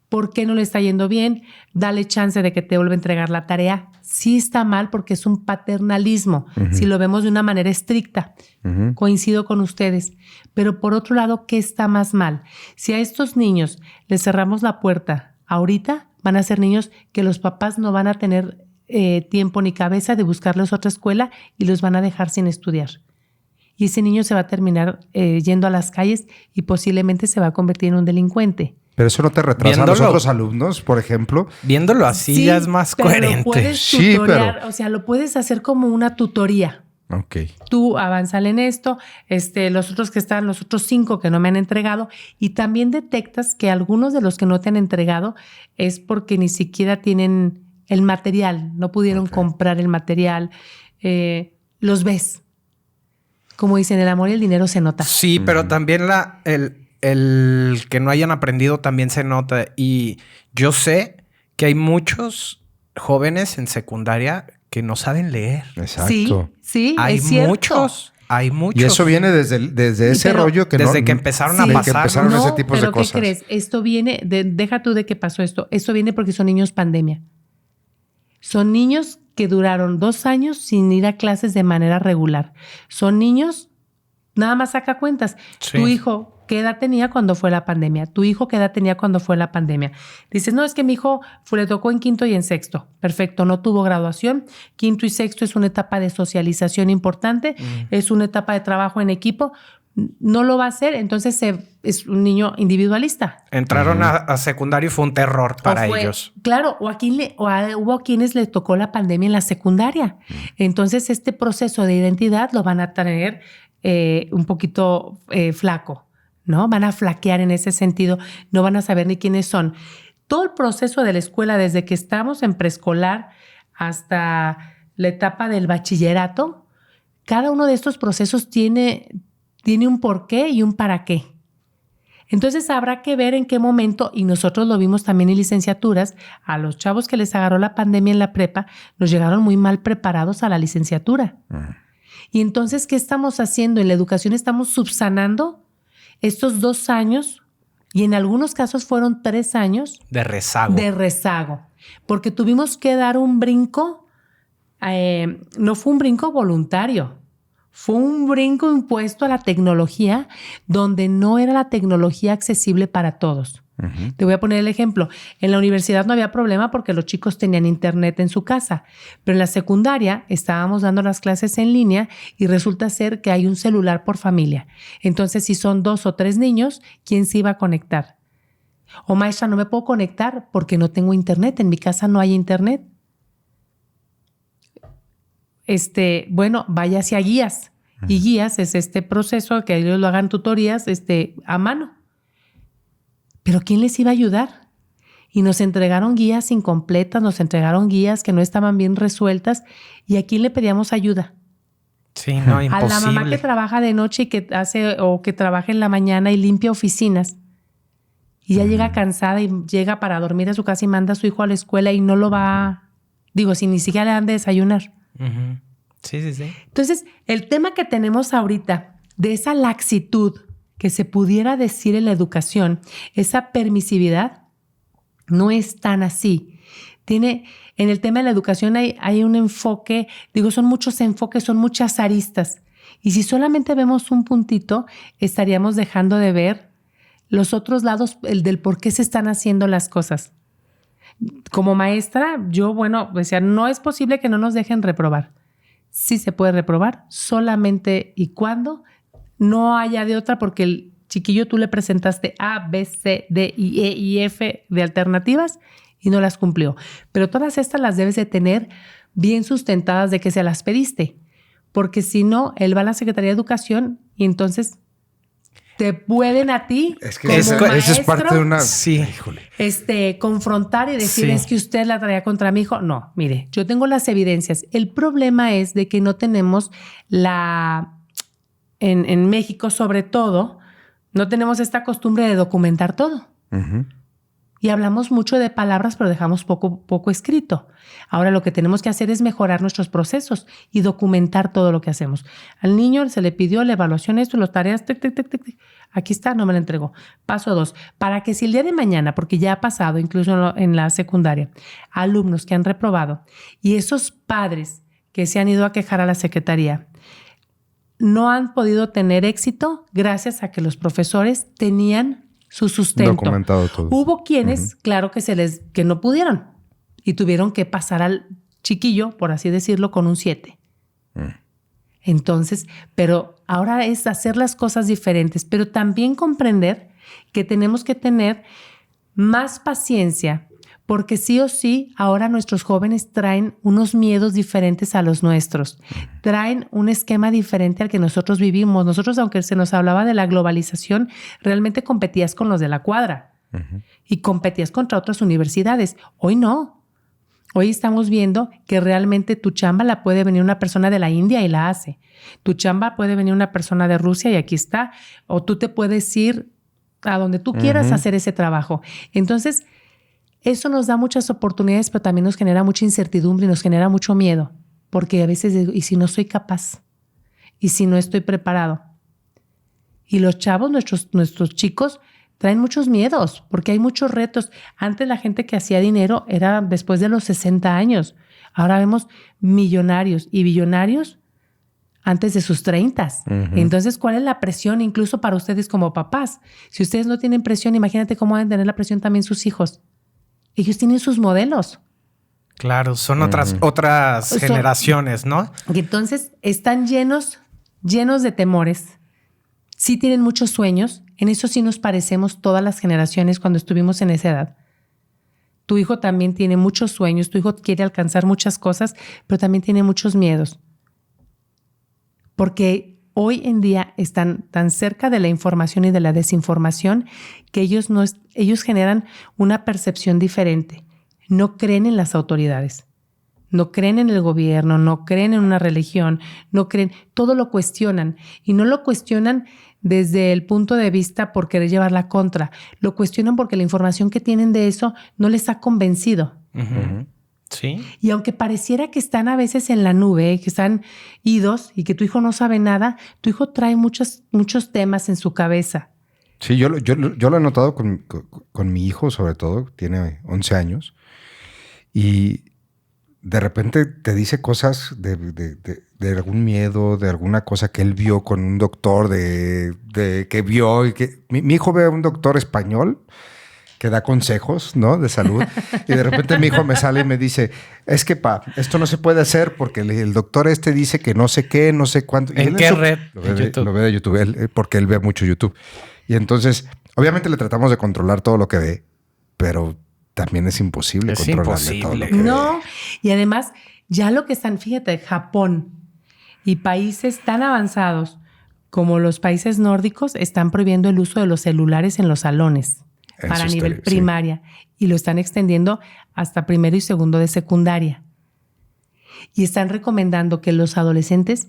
¿Por qué no le está yendo bien? Dale chance de que te vuelva a entregar la tarea. Sí está mal porque es un paternalismo, uh-huh. Si lo vemos de una manera estricta. Uh-huh. Coincido con ustedes. Pero por otro lado, ¿qué está más mal? Si a estos niños les cerramos la puerta ahorita, van a ser niños que los papás no van a tener tiempo ni cabeza de buscarles otra escuela y los van a dejar sin estudiar. Y ese niño se va a terminar yendo a las calles y posiblemente se va a convertir en un delincuente. Pero eso no te retrasa a los otros alumnos, por ejemplo. Viéndolo así Sí, ya es más pero coherente. Lo puedes Sí, tutorear, pero- o sea, lo puedes hacer como una tutoría. Ok. Tú avanzale en esto, los otros que están, los otros 5 que no me han entregado, y también detectas que algunos de los que no te han entregado es porque ni siquiera tienen el material, no pudieron comprar el material, los ves. Como dicen, el amor y el dinero se nota. Sí, pero también el que no hayan aprendido también se nota. Y yo sé que hay muchos jóvenes en secundaria que no saben leer. Exacto. Sí, Hay es cierto. muchos, hay muchos. Y eso viene desde ese pero rollo que desde no, que empezaron de a que pasar, empezaron No, ese tipo de pero cosas. ¿qué crees? Esto viene, deja tú de que pasó esto. Esto viene porque son niños pandemia. Son niños que duraron 2 años sin ir a clases de manera regular. Son niños, nada más saca cuentas. Sí. Tu hijo, ¿qué edad tenía cuando fue la pandemia? Tu hijo, ¿qué edad tenía cuando fue la pandemia? Dices, no, es que mi hijo le tocó en 5º y en 6º. Perfecto, no tuvo graduación. 5º y 6º es una etapa de socialización importante, es una etapa de trabajo en equipo. No lo va a hacer, entonces es un niño individualista. Entraron a secundario y fue un terror para ellos. Claro, hubo a quienes les tocó la pandemia en la secundaria. Entonces, este proceso de identidad lo van a tener un poquito flaco, ¿no? Van a flaquear en ese sentido, no van a saber ni quiénes son. Todo el proceso de la escuela, desde que estamos en preescolar hasta la etapa del bachillerato, cada uno de estos procesos tiene un porqué y un para qué. Entonces habrá que ver en qué momento, y nosotros lo vimos también en licenciaturas, a los chavos que les agarró la pandemia en la prepa, nos llegaron muy mal preparados a la licenciatura. Y entonces, ¿qué estamos haciendo? En la educación estamos subsanando estos 2 años, y en algunos casos fueron 3 años De rezago. de rezago, porque tuvimos que dar un brinco, no fue un brinco voluntario, fue un brinco impuesto a la tecnología donde no era la tecnología accesible para todos. Te voy a poner el ejemplo. En la universidad no había problema porque los chicos tenían internet en su casa, pero en la secundaria estábamos dando las clases en línea y resulta ser que hay un celular por familia. Entonces, si son 2 o 3 niños, ¿quién se iba a conectar? O maestra, no me puedo conectar porque no tengo internet. En mi casa no hay internet. Bueno, vaya hacia guías. Y guías es este proceso que ellos lo hagan tutorías a mano. Pero ¿quién les iba a ayudar? Y nos entregaron guías incompletas, nos entregaron guías que no estaban bien resueltas. ¿Y a quién le pedíamos ayuda? Sí, no, imposible. A la mamá que trabaja de noche y que trabaja en la mañana y limpia oficinas. Y ya llega cansada y llega para dormir a su casa y manda a su hijo a la escuela y no lo va, si ni siquiera le dan de desayunar. Sí. Entonces, el tema que tenemos ahorita de esa laxitud que se pudiera decir en la educación, esa permisividad, no es tan así. En el tema de la educación hay un enfoque, son muchos enfoques, son muchas aristas. Y si solamente vemos un puntito, estaríamos dejando de ver los otros lados, el del por qué se están haciendo las cosas. Como maestra, yo, decía, no es posible que no nos dejen reprobar. Sí se puede reprobar, solamente y cuando no haya de otra, porque el chiquillo tú le presentaste A, B, C, D, I, E y F de alternativas y no las cumplió. Pero todas estas las debes de tener bien sustentadas de que se las pediste, porque si no, él va a la Secretaría de Educación y entonces te pueden a ti, Es que como esa es parte de una... Sí. Híjole. confrontar y decir, Sí. es que usted la traía contra mi hijo. No, mire, yo tengo las evidencias. El problema es de que no tenemos en México sobre todo, no tenemos esta costumbre de documentar todo. Y hablamos mucho de palabras, pero dejamos poco escrito. Ahora lo que tenemos que hacer es mejorar nuestros procesos y documentar todo lo que hacemos. Al niño se le pidió la evaluación, las tareas, aquí está, no me la entregó. Paso 2, para que si el día de mañana, porque ya ha pasado incluso en la secundaria, alumnos que han reprobado y esos padres que se han ido a quejar a la secretaría, no han podido tener éxito gracias a que los profesores tenían su sustento. Documentado todo. Hubo quienes, claro, que no pudieron y tuvieron que pasar al chiquillo, por así decirlo, con un 7. Entonces, pero ahora es hacer las cosas diferentes, pero también comprender que tenemos que tener más paciencia, porque sí o sí, ahora nuestros jóvenes traen unos miedos diferentes a los nuestros. Traen un esquema diferente al que nosotros vivimos. Nosotros, aunque se nos hablaba de la globalización, realmente competías con los de la cuadra y competías contra otras universidades. Hoy no. Hoy estamos viendo que realmente tu chamba la puede venir una persona de la India y la hace. Tu chamba puede venir una persona de Rusia y aquí está. O tú te puedes ir a donde tú quieras hacer ese trabajo. Entonces, eso nos da muchas oportunidades, pero también nos genera mucha incertidumbre y nos genera mucho miedo. Porque a veces digo, ¿y si no soy capaz? ¿Y si no estoy preparado? Y los chavos, nuestros chicos, traen muchos miedos porque hay muchos retos. Antes la gente que hacía dinero era después de los 60 años. Ahora vemos millonarios y billonarios antes de sus 30. Entonces, ¿cuál es la presión incluso para ustedes como papás? Si ustedes no tienen presión, imagínate cómo van a tener la presión también sus hijos. Ellos tienen sus modelos. Claro, son otras generaciones, ¿no? Y entonces están llenos de temores. Sí tienen muchos sueños. En eso sí nos parecemos todas las generaciones cuando estuvimos en esa edad. Tu hijo también tiene muchos sueños. Tu hijo quiere alcanzar muchas cosas, pero también tiene muchos miedos. Porque hoy en día están tan cerca de la información y de la desinformación que ellos generan una percepción diferente. No creen en las autoridades, no creen en el gobierno, no creen en una religión, no creen, todo lo cuestionan. Y no lo cuestionan desde el punto de vista por querer llevar la contra. Lo cuestionan porque la información que tienen de eso no les ha convencido. Sí. Y aunque pareciera que están a veces en la nube, que están idos y que tu hijo no sabe nada, tu hijo trae muchos temas en su cabeza. Sí, yo lo he notado con mi hijo, sobre todo, tiene 11 años, y de repente te dice cosas de algún miedo, de alguna cosa que él vio con un doctor, de que vio, y que mi hijo ve a un doctor español que da consejos, ¿no? De salud. Y de repente mi hijo me sale y me dice, es que esto no se puede hacer porque el doctor dice que no sé qué, no sé cuánto. ¿En qué red? Lo ve de YouTube, porque él ve mucho YouTube. Y entonces, obviamente le tratamos de controlar todo lo que ve, pero también es imposible controlarle todo lo que ve. No, y además, ya lo que están, fíjate, Japón y países tan avanzados como los países nórdicos están prohibiendo el uso de los celulares en los salones. Para nivel primaria, y lo están extendiendo hasta primero y segundo de secundaria. Y están recomendando que los adolescentes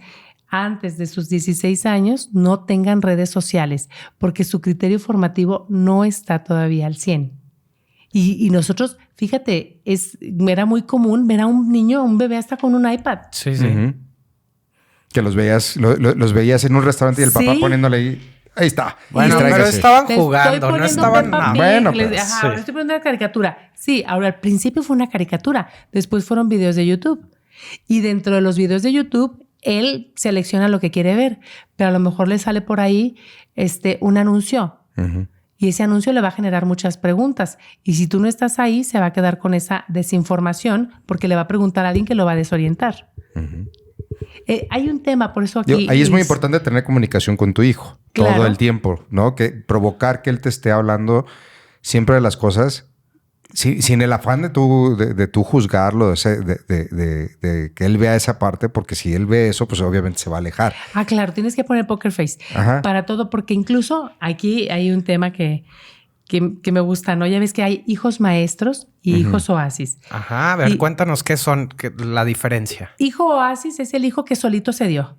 antes de sus 16 años no tengan redes sociales porque su criterio formativo no está todavía al 100. Y nosotros, fíjate, era muy común ver a un niño, un bebé hasta con un iPad. Sí, sí. Que los veías en un restaurante y el papá poniéndole ahí está. Bueno, pero estaban jugando, no estaban nada. Bueno, pero ahora estoy poniendo una caricatura. Sí, ahora al principio fue una caricatura, después fueron videos de YouTube. Y dentro de los videos de YouTube, él selecciona lo que quiere ver, pero a lo mejor le sale por ahí un anuncio. Y ese anuncio le va a generar muchas preguntas. Y si tú no estás ahí, se va a quedar con esa desinformación porque le va a preguntar a alguien que lo va a desorientar. Hay un tema, por eso aquí... Ahí es muy importante tener comunicación con tu hijo todo el tiempo, ¿no? Que provocar que él te esté hablando siempre de las cosas sin el afán de tú juzgarlo, de que él vea esa parte, porque si él ve eso, pues obviamente se va a alejar. Ah, claro, tienes que poner poker face para todo, porque incluso aquí hay un tema que me gusta, ¿no? Ya ves que hay hijos maestros y hijos oasis. Ajá, a ver, cuéntanos qué son la diferencia. Hijo oasis es el hijo que solito se dio.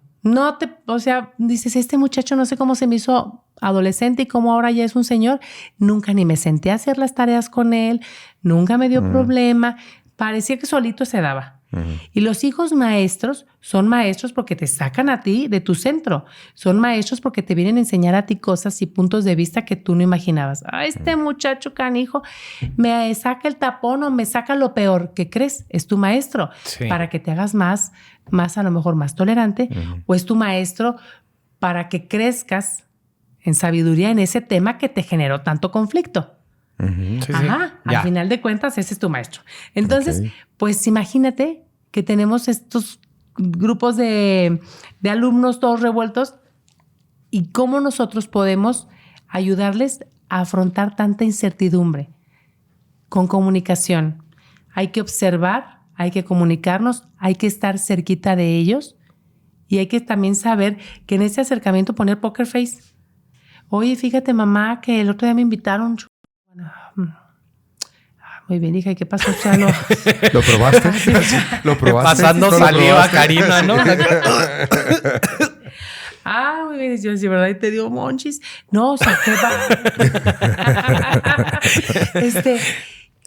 Dices, este muchacho no sé cómo se me hizo adolescente y cómo ahora ya es un señor. Nunca ni me senté a hacer las tareas con él, nunca me dio problema. Parecía que solito se daba. Y los hijos maestros son maestros porque te sacan a ti de tu centro. Son maestros porque te vienen a enseñar a ti cosas y puntos de vista que tú no imaginabas. Este muchacho canijo me saca el tapón o me saca lo peor. ¿Qué crees? Es tu maestro para que te hagas más a lo mejor más tolerante, o es tu maestro para que crezcas en sabiduría en ese tema que te generó tanto conflicto. Al final de cuentas, ese es tu maestro. Entonces, pues imagínate que tenemos estos grupos de alumnos todos revueltos y cómo nosotros podemos ayudarles a afrontar tanta incertidumbre, con comunicación. Hay que observar, hay que comunicarnos, hay que estar cerquita de ellos y hay que también saber que en ese acercamiento poner poker face. Oye, fíjate, mamá, que el otro día me invitaron. Muy bien, hija, ¿y qué pasó? O sea, no. ¿Lo probaste? ¿Lo probaste? Pasando ¿No lo saliva a probaste? Karina, ¿no? Muy bien, yo sí, ¿verdad? Y te dio monchis. No, o sea, ¿qué va?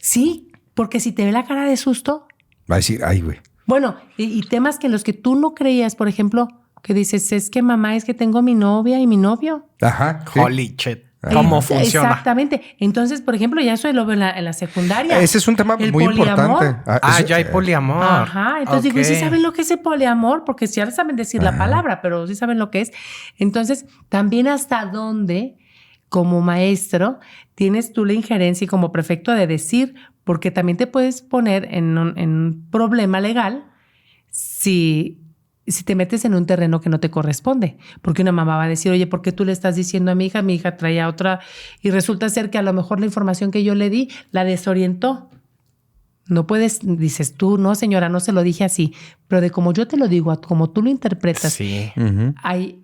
Sí, porque si te ve la cara de susto. Va a decir, ay, güey. Bueno, y temas que en los que tú no creías, por ejemplo, que dices, es que mamá, es que tengo mi novia y mi novio. Ajá. Sí. Holy shit. ¿Cómo funciona? Exactamente. Entonces, por ejemplo, ya eso lo veo en la secundaria. Ese es un tema El muy poliamor. importante. Ya hay poliamor. Ajá. Entonces digo, ¿y sí saben lo que es el poliamor? Porque sí, ahora saben decir la palabra, pero sí saben lo que es. Entonces, también hasta dónde, como maestro, tienes tú la injerencia y como prefecto de decir, porque también te puedes poner en un problema legal si te metes en un terreno que no te corresponde. Porque una mamá va a decir, oye, ¿por qué tú le estás diciendo a mi hija? Mi hija traía otra y resulta ser que a lo mejor la información que yo le di la desorientó. No puedes, dices tú, no señora, no se lo dije así, pero de como yo te lo digo, como tú lo interpretas, Sí. hay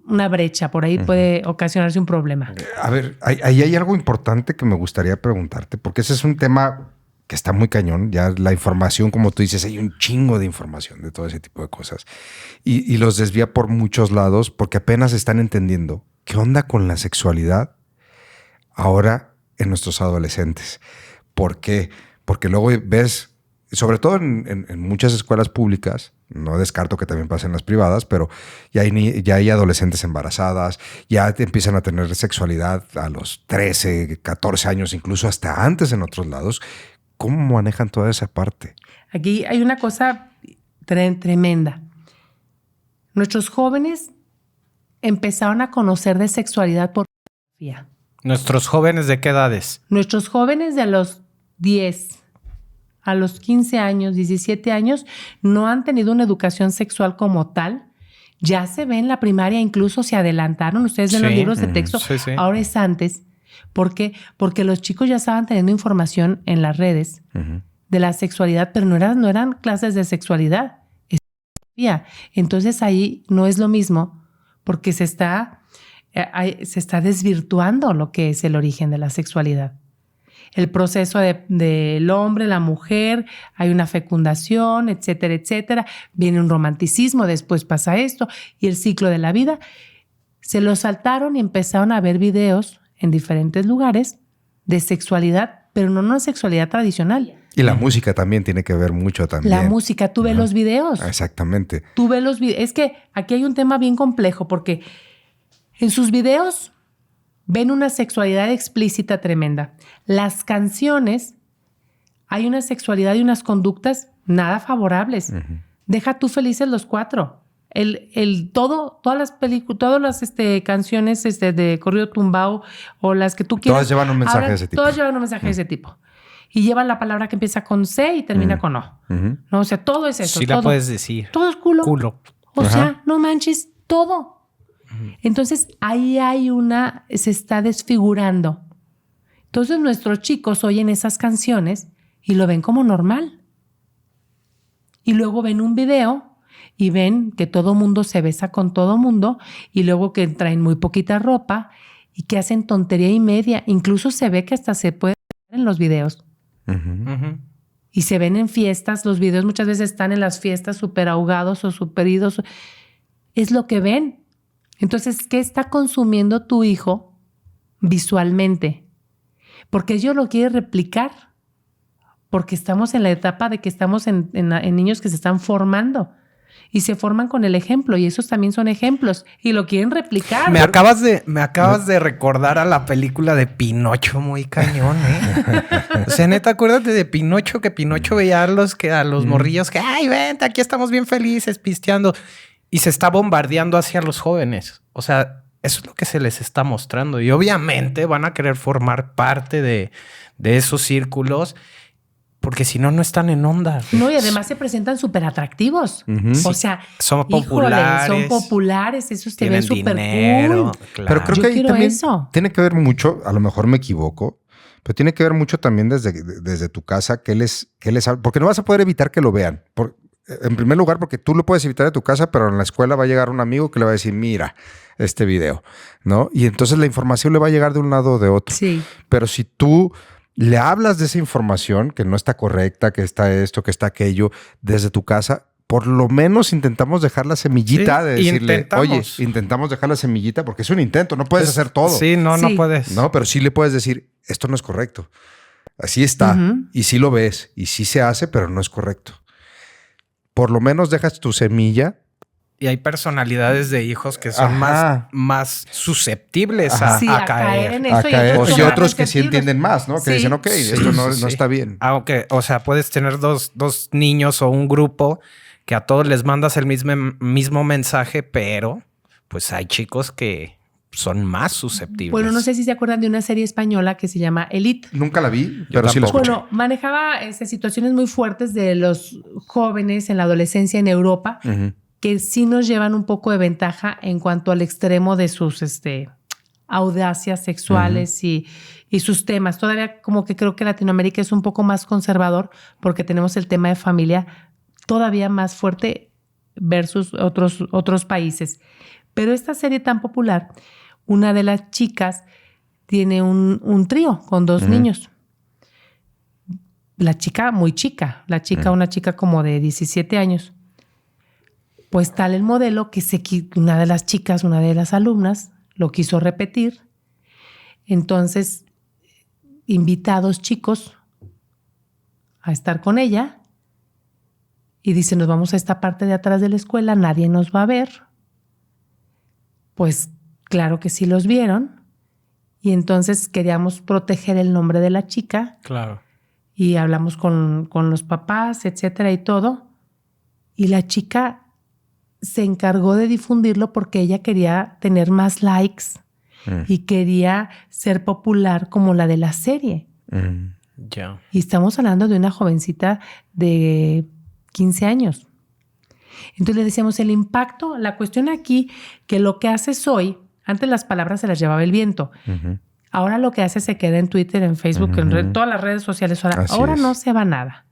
una brecha, por ahí puede ocasionarse un problema. A ver, ahí hay algo importante que me gustaría preguntarte, porque ese es un tema que está muy cañón. Ya la información, como tú dices, hay un chingo de información de todo ese tipo de cosas. Y los desvía por muchos lados porque apenas están entendiendo qué onda con la sexualidad ahora en nuestros adolescentes. ¿Por qué? Porque luego ves, sobre todo en muchas escuelas públicas, no descarto que también pasa en las privadas, pero ya hay adolescentes embarazadas, ya te empiezan a tener sexualidad a los 13, 14 años, incluso hasta antes en otros lados. ¿Cómo manejan toda esa parte? Aquí hay una cosa tremenda. Nuestros jóvenes empezaron a conocer de sexualidad por fotografía. ¿Nuestros jóvenes de qué edades? Nuestros jóvenes de los 10 a los 15 años, 17 años, no han tenido una educación sexual como tal. Ya se ve en la primaria, incluso se adelantaron. Ustedes ven los libros de texto. Sí. Ahora es antes. ¿Por qué? Porque los chicos ya estaban teniendo información en las redes de la sexualidad, pero no eran clases de sexualidad. Entonces ahí no es lo mismo porque se está desvirtuando lo que es el origen de la sexualidad. El proceso del hombre, la mujer, hay una fecundación, etcétera, etcétera. Viene un romanticismo, después pasa esto y el ciclo de la vida. Se lo saltaron y empezaron a ver videos en diferentes lugares de sexualidad, pero no una sexualidad tradicional. Y la música también tiene que ver mucho también. La música, tú ves los videos. Exactamente. Tú ves los videos. Es que aquí hay un tema bien complejo porque en sus videos ven una sexualidad explícita tremenda. Las canciones, hay una sexualidad y unas conductas nada favorables. Deja tú felices los cuatro. Todas las películas, todas las canciones de corrido tumbao o las que tú quieras. Todas llevan un mensaje de ese tipo. Todas llevan un mensaje de ese tipo. Y llevan la palabra que empieza con C y termina con O. No, o sea, todo es eso. Sí, todo. la puedes decir. Todo es culo. O sea, Ajá. no manches, todo. Entonces, ahí se está desfigurando. Entonces, nuestros chicos oyen esas canciones y lo ven como normal. Y luego ven un video y ven que todo mundo se besa con todo mundo y luego que traen muy poquita ropa y que hacen tontería y media. Incluso se ve que hasta se puede ver en los videos. Y se ven en fiestas. Los videos muchas veces están en las fiestas súper ahogados o súper idos. Es lo que ven. Entonces, ¿qué está consumiendo tu hijo visualmente? Porque ellos lo quieren replicar. Porque estamos en la etapa de que estamos en niños que se están formando. Y se forman con el ejemplo. Y esos también son ejemplos. Y lo quieren replicar. Me acabas de recordar a la película de Pinocho muy cañón, ¿eh? O sea, neta, acuérdate de Pinocho, que Pinocho veía a los morrillos que, ay, vente, aquí estamos bien felices, pisteando. Y se está bombardeando hacia los jóvenes. O sea, eso es lo que se les está mostrando. Y obviamente van a querer formar parte de esos círculos. Porque si no, no están en onda. No, y además se presentan súper atractivos. O sea, son populares. Son populares. Esos te ven súper cool. Claro. Pero creo Yo que ahí quiero también eso. tiene que ver mucho, a lo mejor me equivoco, Pero tiene que ver mucho también desde tu casa, qué les habla, porque no vas a poder evitar que lo vean. En primer lugar, porque tú lo puedes evitar de tu casa, pero en la escuela va a llegar un amigo que le va a decir, mira este video, ¿no? Y entonces la información le va a llegar de un lado o de otro. Sí. Pero si tú le hablas de esa información, que no está correcta, que está esto, que está aquello, desde tu casa, por lo menos intentamos dejar la semillita de decirle, oye, intentamos dejar la semillita, porque es un intento, no puedes hacer todo. Sí, no puedes. No, pero sí le puedes decir, esto no es correcto. Así está, y sí lo ves, y sí se hace, pero no es correcto. Por lo menos dejas tu semilla. Y hay personalidades de hijos que son más susceptibles a caer en eso. Y otros que sí entienden más, ¿no? Que dicen, ok, esto no está bien. Aunque, o sea, puedes tener dos niños o un grupo que a todos les mandas el mismo mensaje, pero pues hay chicos que son más susceptibles. Bueno, no sé si se acuerdan de una serie española que se llama Elite. Nunca la vi, pero sí la escuché. Bueno, manejaba situaciones muy fuertes de los jóvenes en la adolescencia en Europa, que sí nos llevan un poco de ventaja en cuanto al extremo de sus audacias sexuales y sus temas. Todavía como que creo que Latinoamérica es un poco más conservador porque tenemos el tema de familia todavía más fuerte versus otros países. Pero esta serie tan popular, una de las chicas tiene un trío con 2 niños. La chica muy chica, una chica como de 17 años. Pues tal el modelo que una de las chicas, una de las alumnas, lo quiso repetir. Entonces, invitados chicos a estar con ella y dice, nos vamos a esta parte de atrás de la escuela, nadie nos va a ver. Pues claro que sí los vieron y entonces queríamos proteger el nombre de la chica. Claro. Y hablamos con los papás, etcétera y todo. Y la chica se encargó de difundirlo porque ella quería tener más likes y quería ser popular como la de la serie. Ya. Y estamos hablando de una jovencita de 15 años. Entonces le decíamos el impacto, la cuestión aquí, que lo que haces hoy, antes las palabras se las llevaba el viento. Ahora lo que hace se queda en Twitter, en Facebook, en todas las redes sociales. Ahora no se va nada.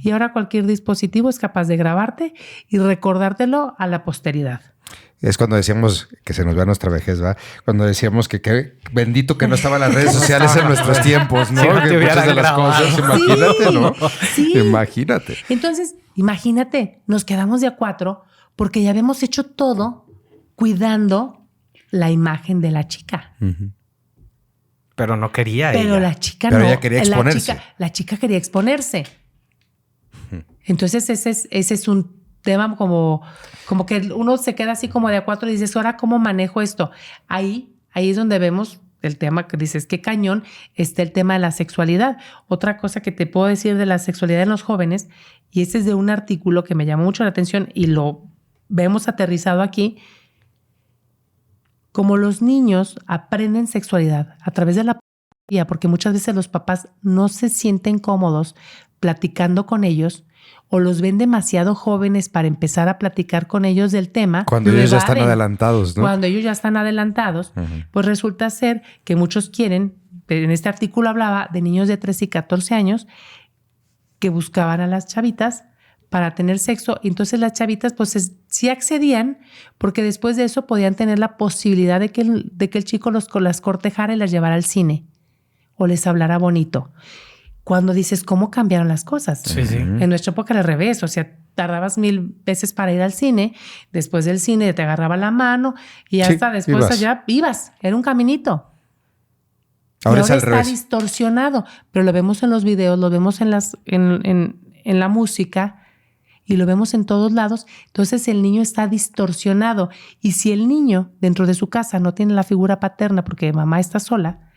Y ahora cualquier dispositivo es capaz de grabarte y recordártelo a la posteridad. Es cuando decíamos que se nos vea nuestra vejez, ¿va? Cuando decíamos que bendito que no estaban las redes sociales en nuestros tiempos, ¿no? Sí, que muchas de las cosas, imagínate, ¿no? Sí. Imagínate. Entonces, imagínate, nos quedamos de a 4 porque ya habíamos hecho todo cuidando la imagen de la chica. Pero no quería ella. Pero la chica Pero no. ella quería exponerse. La chica quería exponerse. Entonces ese es un tema como que uno se queda así como de a 4 y dices, ahora, ¿cómo manejo esto? Ahí es donde vemos el tema que dices, qué cañón está el tema de la sexualidad. Otra cosa que te puedo decir de la sexualidad en los jóvenes, y este es de un artículo que me llamó mucho la atención y lo vemos aterrizado aquí, como los niños aprenden sexualidad a través de la pantalla, porque muchas veces los papás no se sienten cómodos platicando con ellos o los ven demasiado jóvenes para empezar a platicar con ellos del tema. Cuando ellos ya están adelantados, ¿no? Cuando ellos ya están adelantados, pues resulta ser que muchos quieren, en este artículo hablaba de niños de 13 y 14 años que buscaban a las chavitas para tener sexo. Y entonces las chavitas pues sí accedían porque después de eso podían tener la posibilidad de que el chico las cortejara y las llevara al cine o les hablara bonito. Cuando dices, ¿cómo cambiaron las cosas? Sí, sí. En nuestra época era al revés. O sea, tardabas 1000 veces para ir al cine. Después del cine te agarraba la mano y hasta después allá ibas. Era un caminito. Ahora es al está revés. Distorsionado. Pero lo vemos en los videos, lo vemos en la música y lo vemos en todos lados. Entonces el niño está distorsionado. Y si el niño dentro de su casa no tiene la figura paterna porque mamá está sola,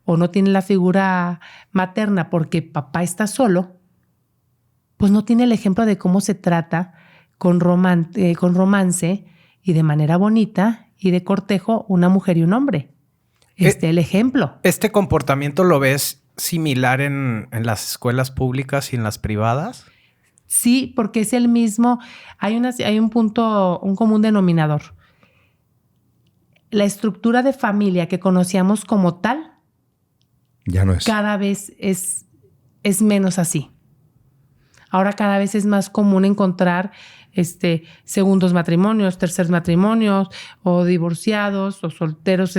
o no tiene la figura materna porque papá está solo, pues no tiene el ejemplo de cómo se trata con romance y de manera bonita y de cortejo una mujer y un hombre. El ejemplo. ¿Este comportamiento lo ves similar en las escuelas públicas y en las privadas? Sí, porque es el mismo. Hay un punto, un común denominador. La estructura de familia que conocíamos como tal Ya no es. Cada vez es menos así. Ahora cada vez es más común encontrar segundos matrimonios, terceros matrimonios, o divorciados, o solteros,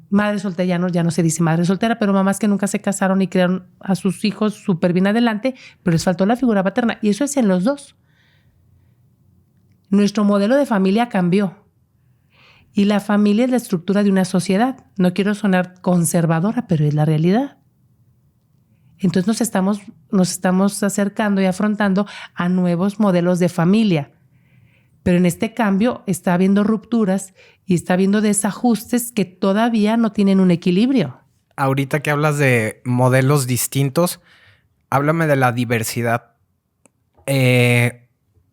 madres solteras, ya no se dice madre soltera, pero mamás que nunca se casaron y criaron a sus hijos súper bien adelante, pero les faltó la figura paterna. Y eso es en los dos. Nuestro modelo de familia cambió. Y la familia es la estructura de una sociedad. No quiero sonar conservadora, pero es la realidad. Entonces nos estamos acercando y afrontando a nuevos modelos de familia. Pero en este cambio está habiendo rupturas y está habiendo desajustes que todavía no tienen un equilibrio. Ahorita que hablas de modelos distintos, háblame de la diversidad.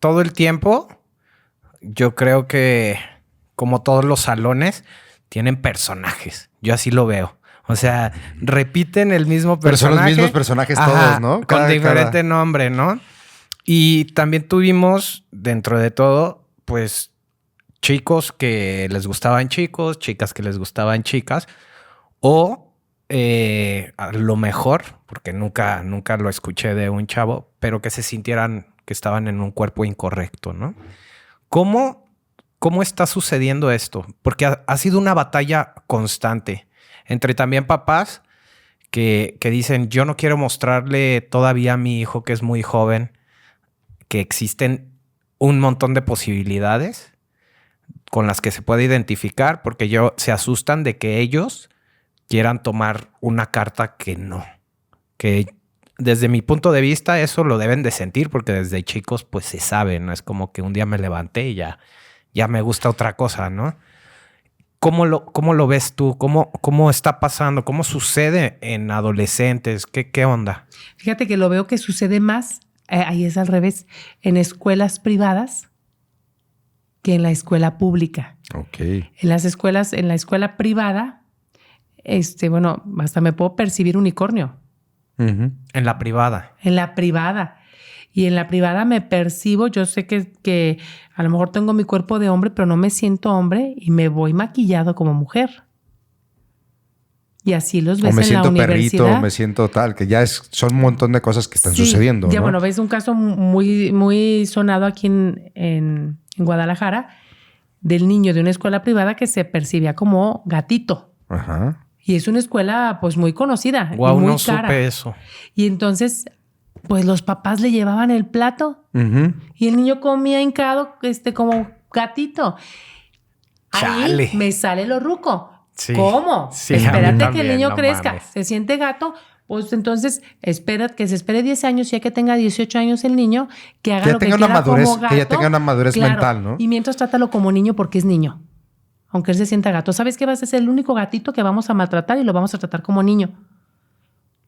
Todo el tiempo, yo creo que como todos los salones, tienen personajes. Yo así lo veo. O sea, repiten el mismo personaje. Pero son los mismos personajes todos, ¿no? Con diferente nombre, ¿no? Y también tuvimos, dentro de todo, pues, chicos que les gustaban chicos, chicas que les gustaban chicas. O, a lo mejor, porque nunca lo escuché de un chavo, pero que se sintieran que estaban en un cuerpo incorrecto, ¿no? ¿Cómo está sucediendo esto? Porque ha sido una batalla constante. Entre también papás que dicen, yo no quiero mostrarle todavía a mi hijo que es muy joven que existen un montón de posibilidades con las que se puede identificar porque se asustan de que ellos quieran tomar una carta que no. Que desde mi punto de vista eso lo deben de sentir porque desde chicos pues se sabe, no es como que un día me levanté y ya me gusta otra cosa, ¿no? ¿Cómo lo ves tú? ¿Cómo está pasando? ¿Cómo sucede en adolescentes? ¿Qué onda? Fíjate que lo veo que sucede más, ahí es al revés, en escuelas privadas que en la escuela pública. Ok. En la escuela privada, bueno, hasta me puedo percibir unicornio. Uh-huh. En la privada. En la privada. Y en la privada me percibo, yo sé que a lo mejor tengo mi cuerpo de hombre, pero no me siento hombre y me voy maquillado como mujer. Y así los ves en la universidad. O me siento perrito, me siento tal, que ya son un montón de cosas que están sucediendo, ya, ¿no? Bueno, ves un caso muy, muy sonado aquí en Guadalajara del niño de una escuela privada que se percibía como gatito. Ajá. Y es una escuela pues muy conocida. Guau, y muy no cara. Supe eso. Y entonces, pues los papás le llevaban el plato. Uh-huh. Y el niño comía hincado como gatito. Chale. Ahí me sale lo ruco. Sí. ¿Cómo? Sí, Espérate que el niño crezca. Mames. Se siente gato. Pues entonces, espera que se espere 10 años, ya que tenga 18 años el niño, que haga lo que quiera como gato. Que ya tenga una madurez mental, ¿no? Y mientras trátalo como niño porque es niño. Aunque él se sienta gato. ¿Sabes qué? Vas a ser el único gatito que vamos a maltratar y lo vamos a tratar como niño.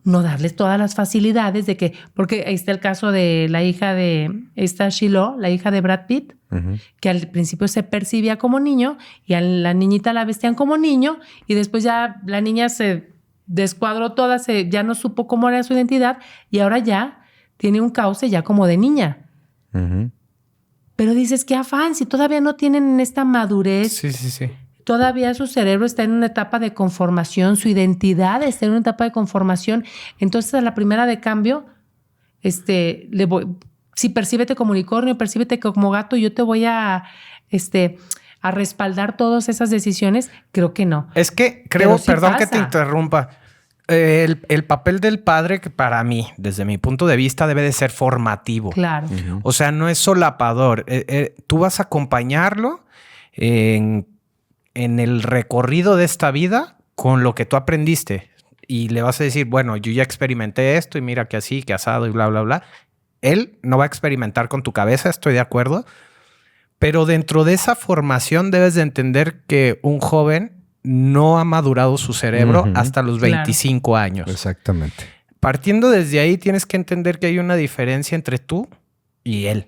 No darles todas las facilidades de que... Porque ahí está el caso de la hija de esta Shiloh, la hija de Brad Pitt, uh-huh, que al principio se percibía como niño y a la niñita la vestían como niño y después ya la niña se descuadró toda, ya no supo cómo era su identidad y ahora ya tiene un cauce ya como de niña. Uh-huh. Pero dices, qué afán, si todavía no tienen esta madurez. Sí. Todavía su cerebro está en una etapa de conformación, su identidad está en una etapa de conformación. Entonces, a la primera de cambio, si percíbete como unicornio, percíbete como gato, yo te voy a respaldar todas esas decisiones. Creo que no. Es que creo, sí perdón pasa. que te interrumpa, el papel del padre, que para mí, desde mi punto de vista, debe de ser formativo. Claro. Uh-huh. O sea, no es solapador. Tú vas a acompañarlo en el recorrido de esta vida con lo que tú aprendiste. Y le vas a decir, bueno, yo ya experimenté esto y mira que así, que asado y bla, bla, bla. Él no va a experimentar con tu cabeza, estoy de acuerdo. Pero dentro de esa formación debes de entender que un joven no ha madurado su cerebro uh-huh, hasta los 25 años. Exactamente. Partiendo desde ahí, tienes que entender que hay una diferencia entre tú y él.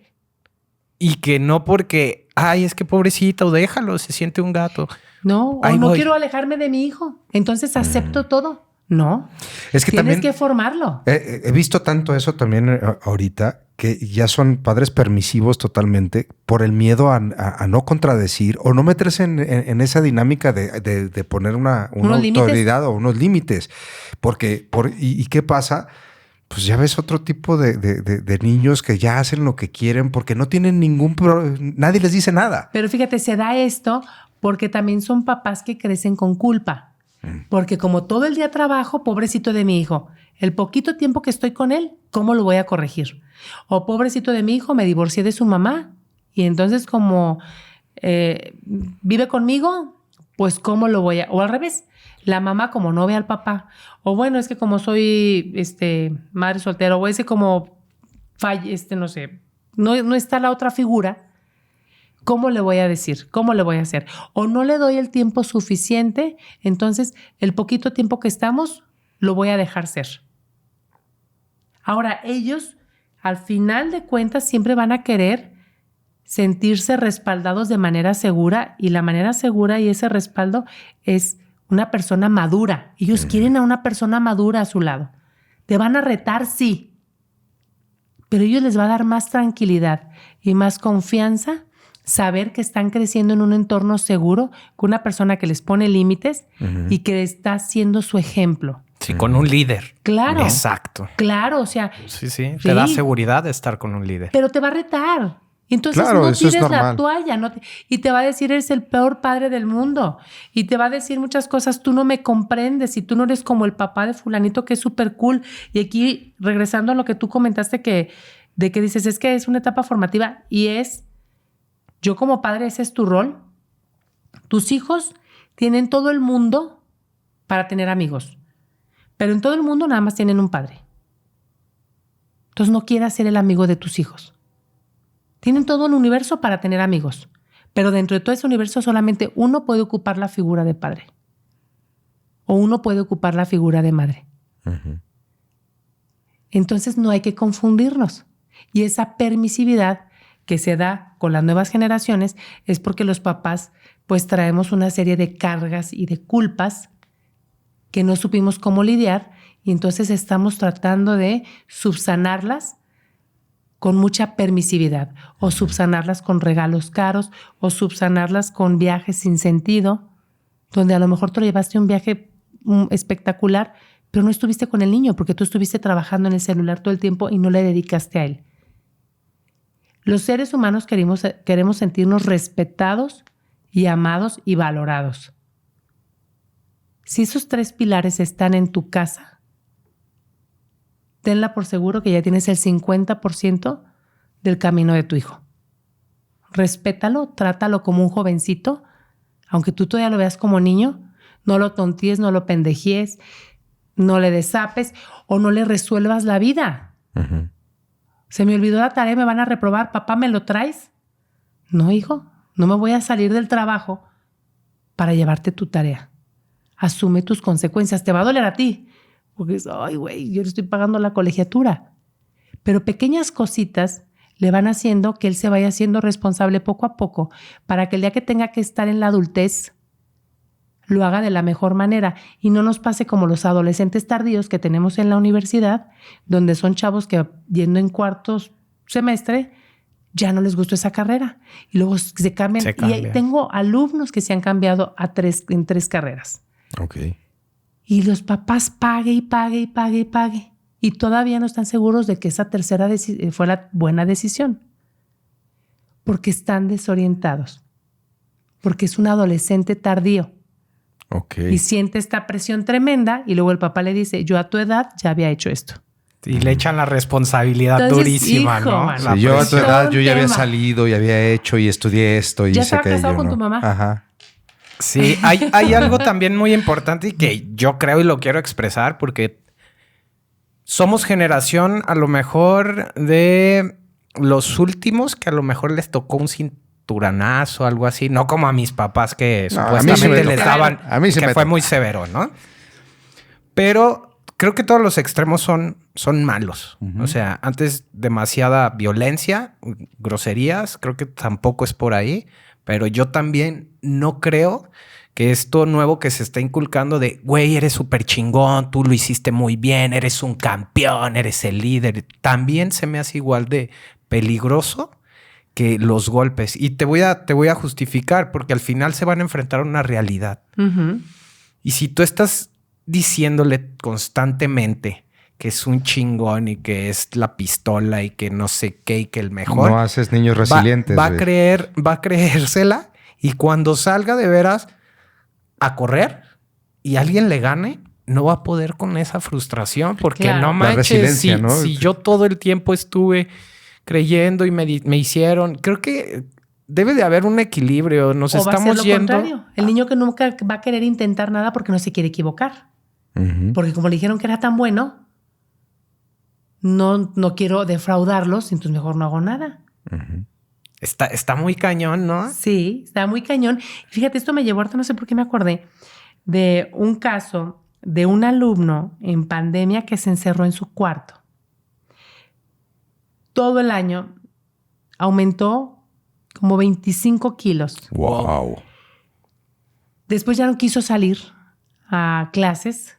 Y que no porque, ay, es que pobrecito, déjalo, se siente un gato. No, ahí o no voy. quiero alejarme de mi hijo. Entonces acepto todo. No. Es que tienes también que formarlo. he visto tanto eso también ahorita, que ya son padres permisivos totalmente por el miedo a no contradecir o no meterse en esa dinámica de poner una autoridad o unos límites. ¿Y qué pasa? Pues ya ves otro tipo de niños que ya hacen lo que quieren porque no tienen nadie les dice nada. Pero fíjate, se da esto porque también son papás que crecen con culpa. Porque como todo el día trabajo, pobrecito de mi hijo, el poquito tiempo que estoy con él, ¿cómo lo voy a corregir? O pobrecito de mi hijo, me divorcié de su mamá y entonces como vive conmigo, pues ¿cómo lo voy a...? O al revés, la mamá como no ve al papá. O bueno, es que como soy madre soltera, o es que como no sé, no está la otra figura, ¿cómo le voy a decir? ¿Cómo le voy a hacer? O no le doy el tiempo suficiente, entonces el poquito tiempo que estamos lo voy a dejar ser. Ahora, ellos, al final de cuentas, siempre van a querer sentirse respaldados de manera segura, y la manera segura y ese respaldo es una persona madura. Ellos quieren a una persona madura a su lado. Te van a retar, sí, pero ellos les va a dar más tranquilidad y más confianza saber que están creciendo en un entorno seguro con una persona que les pone límites y que está siendo su ejemplo. Sí, con un líder. Claro. Exacto. Claro, o sea... Sí. Te da seguridad de estar con un líder. Pero te va a retar. Entonces claro, no tires es la toalla. Y te va a decir, eres el peor padre del mundo. Y te va a decir muchas cosas, tú no me comprendes y tú no eres como el papá de fulanito que es súper cool. Y aquí, regresando a lo que tú comentaste, de que dices, es que es una etapa formativa y yo como padre, ese es tu rol. Tus hijos tienen todo el mundo para tener amigos, pero en todo el mundo nada más tienen un padre. Entonces no quieras ser el amigo de tus hijos. Tienen todo el universo para tener amigos, pero dentro de todo ese universo solamente uno puede ocupar la figura de padre o uno puede ocupar la figura de madre. Entonces no hay que confundirnos. Y esa permisividad que se da con las nuevas generaciones es porque los papás pues traemos una serie de cargas y de culpas que no supimos cómo lidiar y entonces estamos tratando de subsanarlas con mucha permisividad o subsanarlas con regalos caros o subsanarlas con viajes sin sentido, donde a lo mejor te lo llevaste a un viaje espectacular, pero no estuviste con el niño porque tú estuviste trabajando en el celular todo el tiempo y no le dedicaste a él. Los seres humanos queremos sentirnos respetados y amados y valorados. Si esos 3 pilares están en tu casa, tenla por seguro que ya tienes el 50% del camino de tu hijo. Respétalo, trátalo como un jovencito, aunque tú todavía lo veas como niño, no lo tontíes, no lo pendejíes, no le desapes o no le resuelvas la vida. Se me olvidó la tarea, me van a reprobar. Papá, ¿me lo traes? No, hijo, no me voy a salir del trabajo para llevarte tu tarea. Asume tus consecuencias. Te va a doler a ti. Porque es, ay, güey, yo le estoy pagando la colegiatura. Pero pequeñas cositas le van haciendo que él se vaya siendo responsable poco a poco para que el día que tenga que estar en la adultez lo haga de la mejor manera y no nos pase como los adolescentes tardíos que tenemos en la universidad, donde son chavos que yendo en cuarto semestre ya no les gustó esa carrera y luego se cambian. Y tengo alumnos que se han cambiado en 3 carreras. Okay. Y los papás pague y todavía no están seguros de que esa tercera fue la buena decisión porque están desorientados, porque es un adolescente tardío. Okay. Y siente esta presión tremenda y luego el papá le dice, yo a tu edad ya había hecho esto. Y le echan la responsabilidad durísima, hijo, ¿no? Sí, yo a tu edad yo ya había salido y había hecho y estudié esto y ya hice aquello. ¿Ya estaba casado con tu mamá? Ajá. Sí, hay algo también muy importante y que yo creo y lo quiero expresar porque somos generación a lo mejor de los últimos que a lo mejor les tocó un cinturanazo o algo así. No como a mis papás que supuestamente les daban, que fue muy severo, ¿no? Pero creo que todos los extremos son malos. O sea, antes demasiada violencia, groserías, creo que tampoco es por ahí. Pero yo también no creo que esto nuevo que se está inculcando de, güey, eres súper chingón, tú lo hiciste muy bien, eres un campeón, eres el líder, también se me hace igual de peligroso que los golpes. Y te voy a justificar, porque al final se van a enfrentar a una realidad. Y si tú estás diciéndole constantemente que es un chingón y que es la pistola y que no sé qué y que el mejor, no haces niños resilientes. Va a creérsela, y cuando salga de veras a correr y alguien le gane, no va a poder con esa frustración, porque claro, no manches, resiliencia, ¿no? Si yo todo el tiempo estuve creyendo y me hicieron, creo que debe de haber un equilibrio. Nos o va a ser estamos lo yendo. contrario. El niño que nunca va a querer intentar nada porque no se quiere equivocar. Porque como le dijeron que era tan bueno, no quiero defraudarlos, entonces mejor no hago nada. Está muy cañón, ¿no? Sí, está muy cañón. Fíjate, esto me llevó, ahorita no sé por qué me acordé, de un caso de un alumno en pandemia que se encerró en su cuarto. Todo el año aumentó como 25 kilos. Wow. Después ya no quiso salir a clases.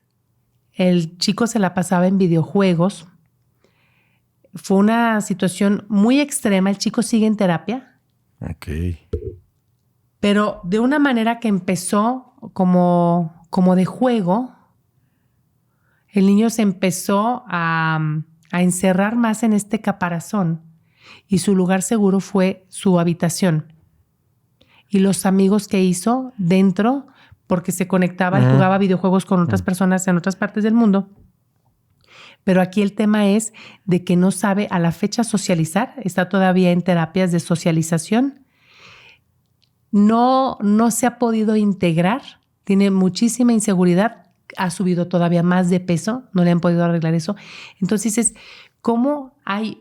El chico se la pasaba en videojuegos. Fue una situación muy extrema. El chico sigue en terapia. Ok. Pero de una manera que empezó como de juego, el niño se empezó a encerrar más en este caparazón y su lugar seguro fue su habitación. Y los amigos que hizo dentro, porque se conectaba y jugaba videojuegos con otras personas en otras partes del mundo. Pero aquí el tema es de que no sabe a la fecha socializar, está todavía en terapias de socialización. No se ha podido integrar, tiene muchísima inseguridad, ha subido todavía más de peso, no le han podido arreglar eso. Entonces es como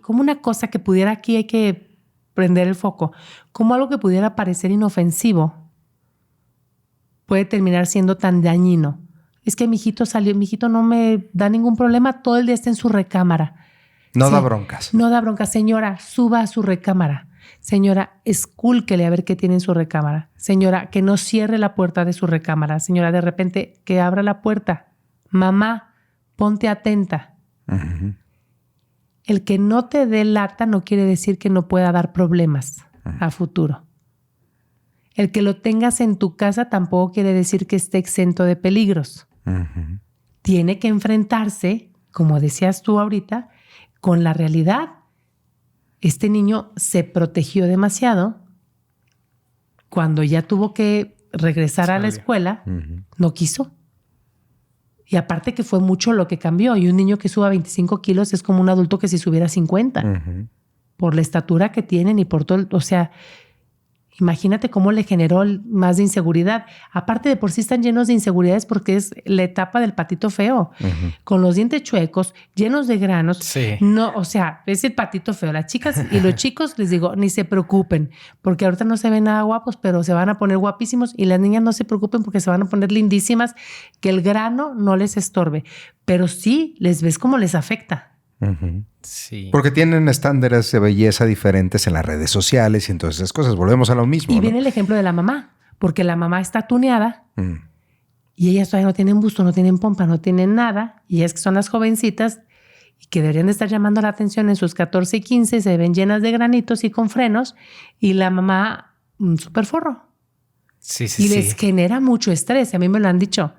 una cosa que pudiera, aquí hay que prender el foco, como algo que pudiera parecer inofensivo puede terminar siendo tan dañino. Es que mi hijito no me da ningún problema, todo el día está en su recámara. No da broncas. No da broncas. Señora, suba a su recámara. Señora, escúlquele a ver qué tiene en su recámara. Señora, que no cierre la puerta de su recámara. Señora, de repente que abra la puerta. Mamá, ponte atenta. El que no te dé lata no quiere decir que no pueda dar problemas a futuro. El que lo tengas en tu casa tampoco quiere decir que esté exento de peligros. Tiene que enfrentarse, como decías tú ahorita, con la realidad. Este niño se protegió demasiado. Cuando ya tuvo que regresar a la escuela, no quiso. Y aparte que fue mucho lo que cambió. Y un niño que suba 25 kilos es como un adulto que si subiera 50. Por la estatura que tienen y por todo. O sea, imagínate cómo le generó más de inseguridad. Aparte de por sí están llenos de inseguridades porque es la etapa del patito feo. Con los dientes chuecos, llenos de granos. Sí. No, o sea, es el patito feo. Las chicas y los chicos, les digo, ni se preocupen. Porque ahorita no se ven nada guapos, pero se van a poner guapísimos. Y las niñas no se preocupen porque se van a poner lindísimas. Que el grano no les estorbe. Pero sí les ves cómo les afecta. Sí. Porque tienen estándares de belleza diferentes en las redes sociales y entonces esas cosas. Volvemos a lo mismo. Y ¿no? viene el ejemplo de la mamá, porque la mamá está tuneada y ellas todavía no tienen busto, no tienen pompa, no tienen nada. Y es que son las jovencitas y que deberían de estar llamando la atención en sus 14 y 15, se ven llenas de granitos y con frenos y la mamá un súper forro. Sí. Y les genera mucho estrés. A mí me lo han dicho.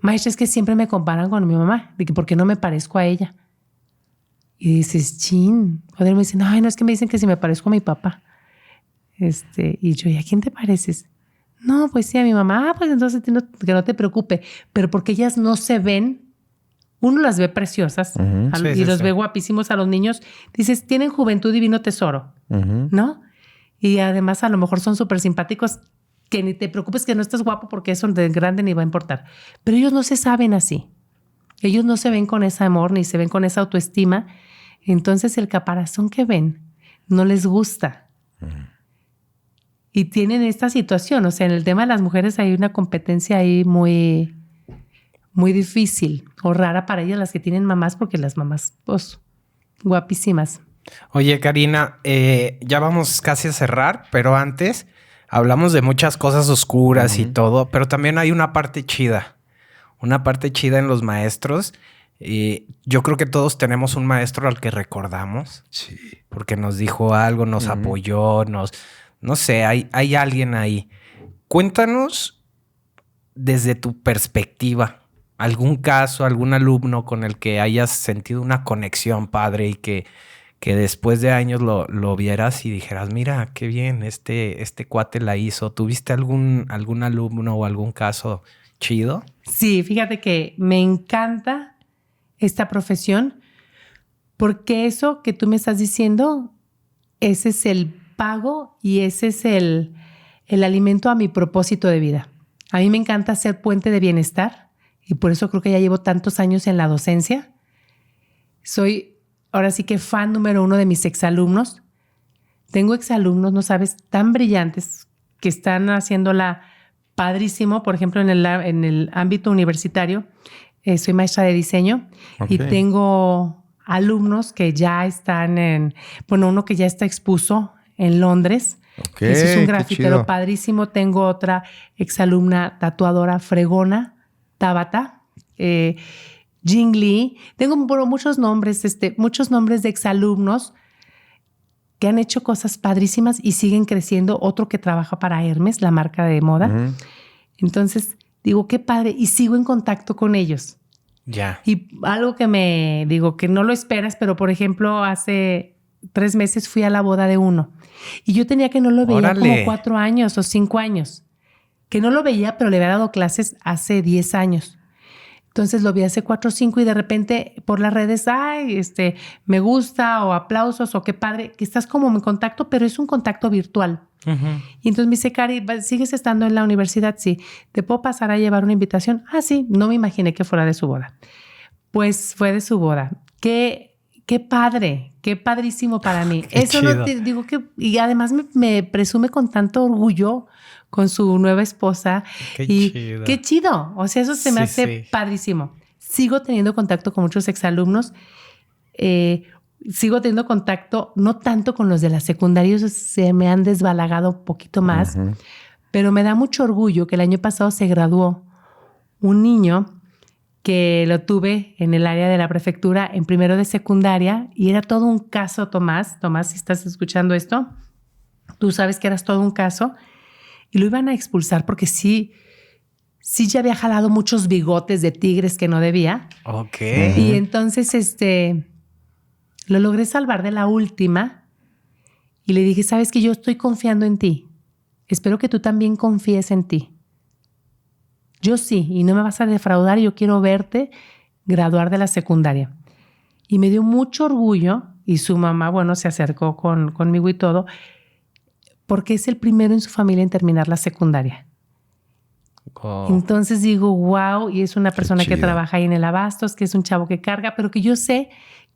Maestra, es que siempre me comparan con mi mamá, de que por qué no me parezco a ella. Y dices, chin. Joder, me dicen, ay, no, es que me dicen que si me parezco a mi papá. Y yo, ¿y a quién te pareces? No, pues sí, a mi mamá. Ah, pues entonces que no te preocupe. Pero porque ellas no se ven, uno las ve preciosas y los ve guapísimos a los niños. Dices, tienen juventud divino tesoro, ¿no? Y además a lo mejor son súper simpáticos, que ni te preocupes que no estés guapo porque eso de grande ni va a importar. Pero ellos no se saben así. Ellos no se ven con ese amor ni se ven con esa autoestima. Entonces el caparazón que ven no les gusta. Y tienen esta situación. O sea, en el tema de las mujeres hay una competencia ahí muy, muy difícil o rara para ellas, las que tienen mamás, porque las mamás, pues, guapísimas. Oye, Karina, ya vamos casi a cerrar, pero antes, hablamos de muchas cosas oscuras y todo, pero también hay una parte chida en los maestros. Y yo creo que todos tenemos un maestro al que recordamos. Sí. Porque nos dijo algo, nos apoyó, no sé, hay alguien ahí. Cuéntanos desde tu perspectiva, algún caso, algún alumno con el que hayas sentido una conexión padre y que después de años lo vieras y dijeras, mira, qué bien, este cuate la hizo. ¿Tuviste algún alumno o algún caso chido? Sí, fíjate que me encanta esta profesión porque eso que tú me estás diciendo, ese es el pago y ese es el alimento a mi propósito de vida. A mí me encanta ser puente de bienestar y por eso creo que ya llevo tantos años en la docencia. Soy ahora sí que fan número 1 de mis exalumnos. Tengo exalumnos, no sabes, tan brillantes que están haciéndola padrísimo. Por ejemplo, en el ámbito universitario, soy maestra de diseño y tengo alumnos que ya están uno que ya está expuso en Londres. Eso es un grafitero padrísimo. Tengo otra exalumna tatuadora fregona, Tabata, Jing Lee. Tengo muchos nombres de exalumnos que han hecho cosas padrísimas y siguen creciendo. Otro que trabaja para Hermes, la marca de moda. Entonces, digo, qué padre. Y sigo en contacto con ellos. Ya. Y algo que no lo esperas, pero por ejemplo, hace 3 meses fui a la boda de uno. Y yo tenía que no lo veía como 4 años o 5 años. Que no lo veía, pero le había dado clases hace 10 años. Entonces lo vi hace 4 o 5 y de repente por las redes, me gusta o aplausos o qué padre, que estás como en contacto, pero es un contacto virtual. Y entonces me dice, Cari, ¿sigues estando en la universidad? Sí. ¿Te puedo pasar a llevar una invitación? Ah, sí. No me imaginé que fuera de su boda. Pues fue de su boda. Qué padre, qué padrísimo para mí. Eso chido. No te digo que, y además me presume con tanto orgullo con su nueva esposa. Qué chido. Qué chido. O sea, eso se me hace padrísimo. Sigo teniendo contacto con muchos exalumnos. Sigo teniendo contacto, no tanto con los de la secundaria, se me han desbalagado un poquito más, pero me da mucho orgullo que el año pasado se graduó un niño que lo tuve en el área de la prefectura en primero de secundaria y era todo un caso, Tomás. Tomás, si estás escuchando esto, tú sabes que eras todo un caso y lo iban a expulsar porque sí ya había jalado muchos bigotes de tigres que no debía. Ok. Y entonces, lo logré salvar de la última y le dije, sabes que yo estoy confiando en ti. Espero que tú también confíes en ti. Yo sí, y no me vas a defraudar. Yo quiero verte graduar de la secundaria. Y me dio mucho orgullo y su mamá, se acercó conmigo y todo, porque es el primero en su familia en terminar la secundaria. Oh. Entonces digo, wow, y es una persona que trabaja ahí en el Abastos, que es un chavo que carga, pero que yo sé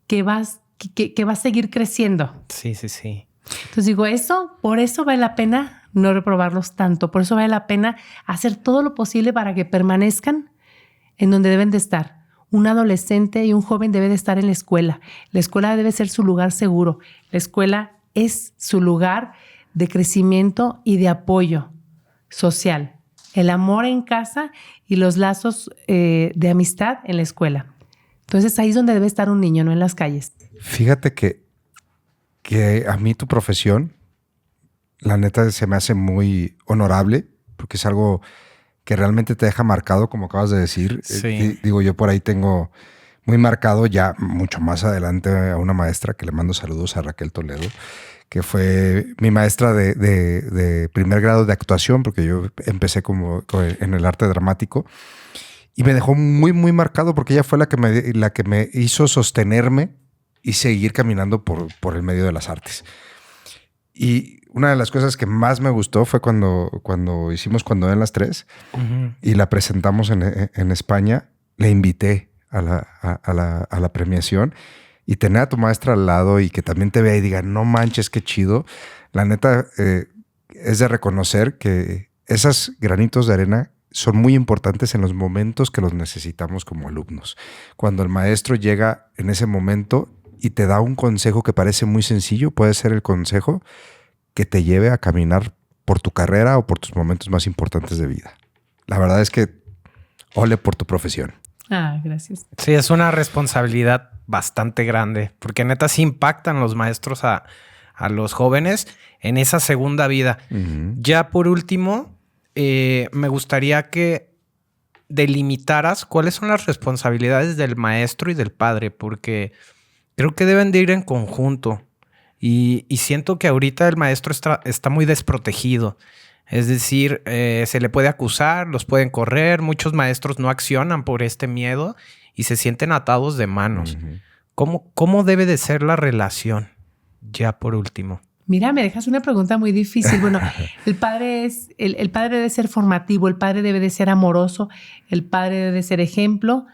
que va a seguir creciendo. Sí. Entonces digo, por eso vale la pena no reprobarlos tanto. Por eso vale la pena hacer todo lo posible para que permanezcan en donde deben de estar. Un adolescente y un joven debe de estar en la escuela. La escuela debe ser su lugar seguro. La escuela es su lugar de crecimiento y de apoyo social. El amor en casa y los lazos de amistad en la escuela. Entonces ahí es donde debe estar un niño, no en las calles. Fíjate que a mí tu profesión, la neta, se me hace muy honorable porque es algo que realmente te deja marcado, como acabas de decir. Sí. Digo, yo por ahí tengo muy marcado ya mucho más adelante a una maestra que le mando saludos, a Raquel Toledo, que fue mi maestra de primer grado de actuación, porque yo empecé como en el arte dramático. Y me dejó muy, muy marcado porque ella fue la que me hizo sostenerme y seguir caminando por el medio de las artes. Y una de las cosas que más me gustó fue cuando hicimos Cuando den las 3 y la presentamos en España. Le invité a la premiación y tener a tu maestra al lado y que también te vea y diga, no manches, qué chido. La neta es de reconocer que esos granitos de arena son muy importantes en los momentos que los necesitamos como alumnos. Cuando el maestro llega en ese momento y te da un consejo que parece muy sencillo, puede ser el consejo que te lleve a caminar por tu carrera o por tus momentos más importantes de vida. La verdad es que ole por tu profesión. Ah, gracias. Sí, es una responsabilidad bastante grande, porque neta sí impactan los maestros a los jóvenes en esa segunda vida. Uh-huh. Ya por último, me gustaría que delimitaras cuáles son las responsabilidades del maestro y del padre, porque creo que deben de ir en conjunto. Y siento que ahorita el maestro está muy desprotegido. Es decir, se le puede acusar, los pueden correr. Muchos maestros no accionan por este miedo y se sienten atados de manos. Uh-huh. ¿Cómo debe de ser la relación? Ya por último. Mira, me dejas una pregunta muy difícil. Bueno, el padre debe ser formativo, el padre debe de ser amoroso, el padre debe de ser ejemplo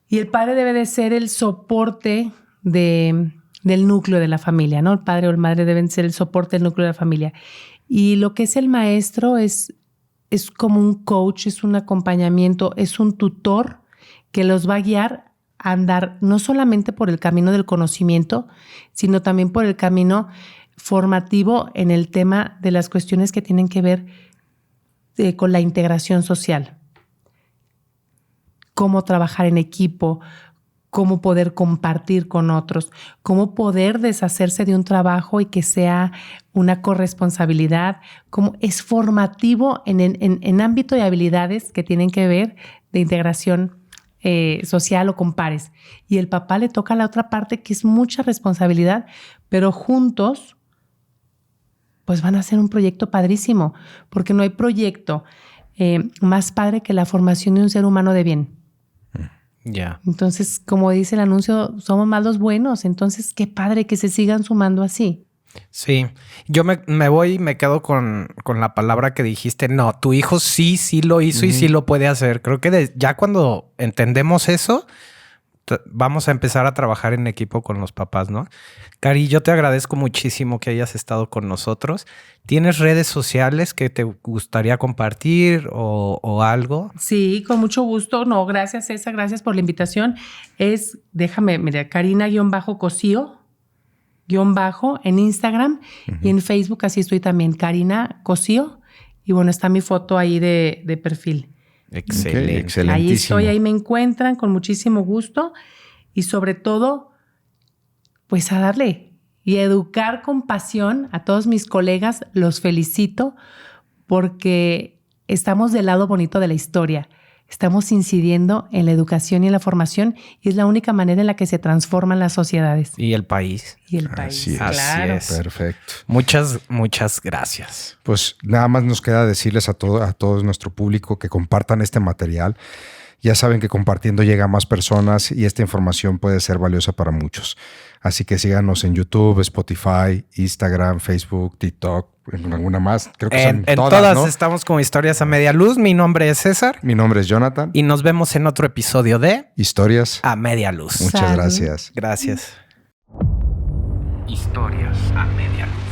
y el padre debe de ser el soporte del núcleo de la familia, ¿no? El padre o la madre deben ser el soporte del núcleo de la familia. Y lo que es el maestro es como un coach, es un acompañamiento, es un tutor que los va a guiar a andar no solamente por el camino del conocimiento, sino también por el camino formativo en el tema de las cuestiones que tienen que ver con la integración social. Cómo trabajar en equipo, cómo poder compartir con otros, cómo poder deshacerse de un trabajo y que sea una corresponsabilidad, cómo es formativo en ámbito de habilidades que tienen que ver de integración social o con pares. Y el papá le toca la otra parte que es mucha responsabilidad, pero juntos pues van a hacer un proyecto padrísimo, porque no hay proyecto más padre que la formación de un ser humano de bien. Ya. Entonces, como dice el anuncio, somos más los buenos. Entonces, qué padre que se sigan sumando así. Sí. Yo me voy y me quedo con la palabra que dijiste. No, tu hijo sí lo hizo y sí lo puede hacer. Creo que ya cuando entendemos eso, vamos a empezar a trabajar en equipo con los papás, ¿no? Cari, yo te agradezco muchísimo que hayas estado con nosotros. ¿Tienes redes sociales que te gustaría compartir o algo? Sí, con mucho gusto. No, gracias, César. Gracias por la invitación. Mira, Karina-Cosío, en Instagram y en Facebook, así estoy también, Karina Cosío. Y bueno, está mi foto ahí de perfil. Excelente. Okay, excelentísimo. Ahí estoy, ahí me encuentran con muchísimo gusto y sobre todo, pues a darle y educar con pasión a todos mis colegas. Los felicito porque estamos del lado bonito de la historia. Estamos incidiendo en la educación y en la formación y es la única manera en la que se transforman las sociedades. Y el país. Y el país, así es, claro. Así es. Perfecto. Muchas gracias. Pues nada más nos queda decirles a todo nuestro público que compartan este material. Ya saben que compartiendo llega a más personas y esta información puede ser valiosa para muchos. Así que síganos en YouTube, Spotify, Instagram, Facebook, TikTok, en alguna más. Creo que son todas, ¿no? Estamos como Historias a Media Luz. Mi nombre es César. Mi nombre es Jonathan. Y nos vemos en otro episodio de Historias a Media Luz. Muchas gracias. Gracias. Historias a Media Luz.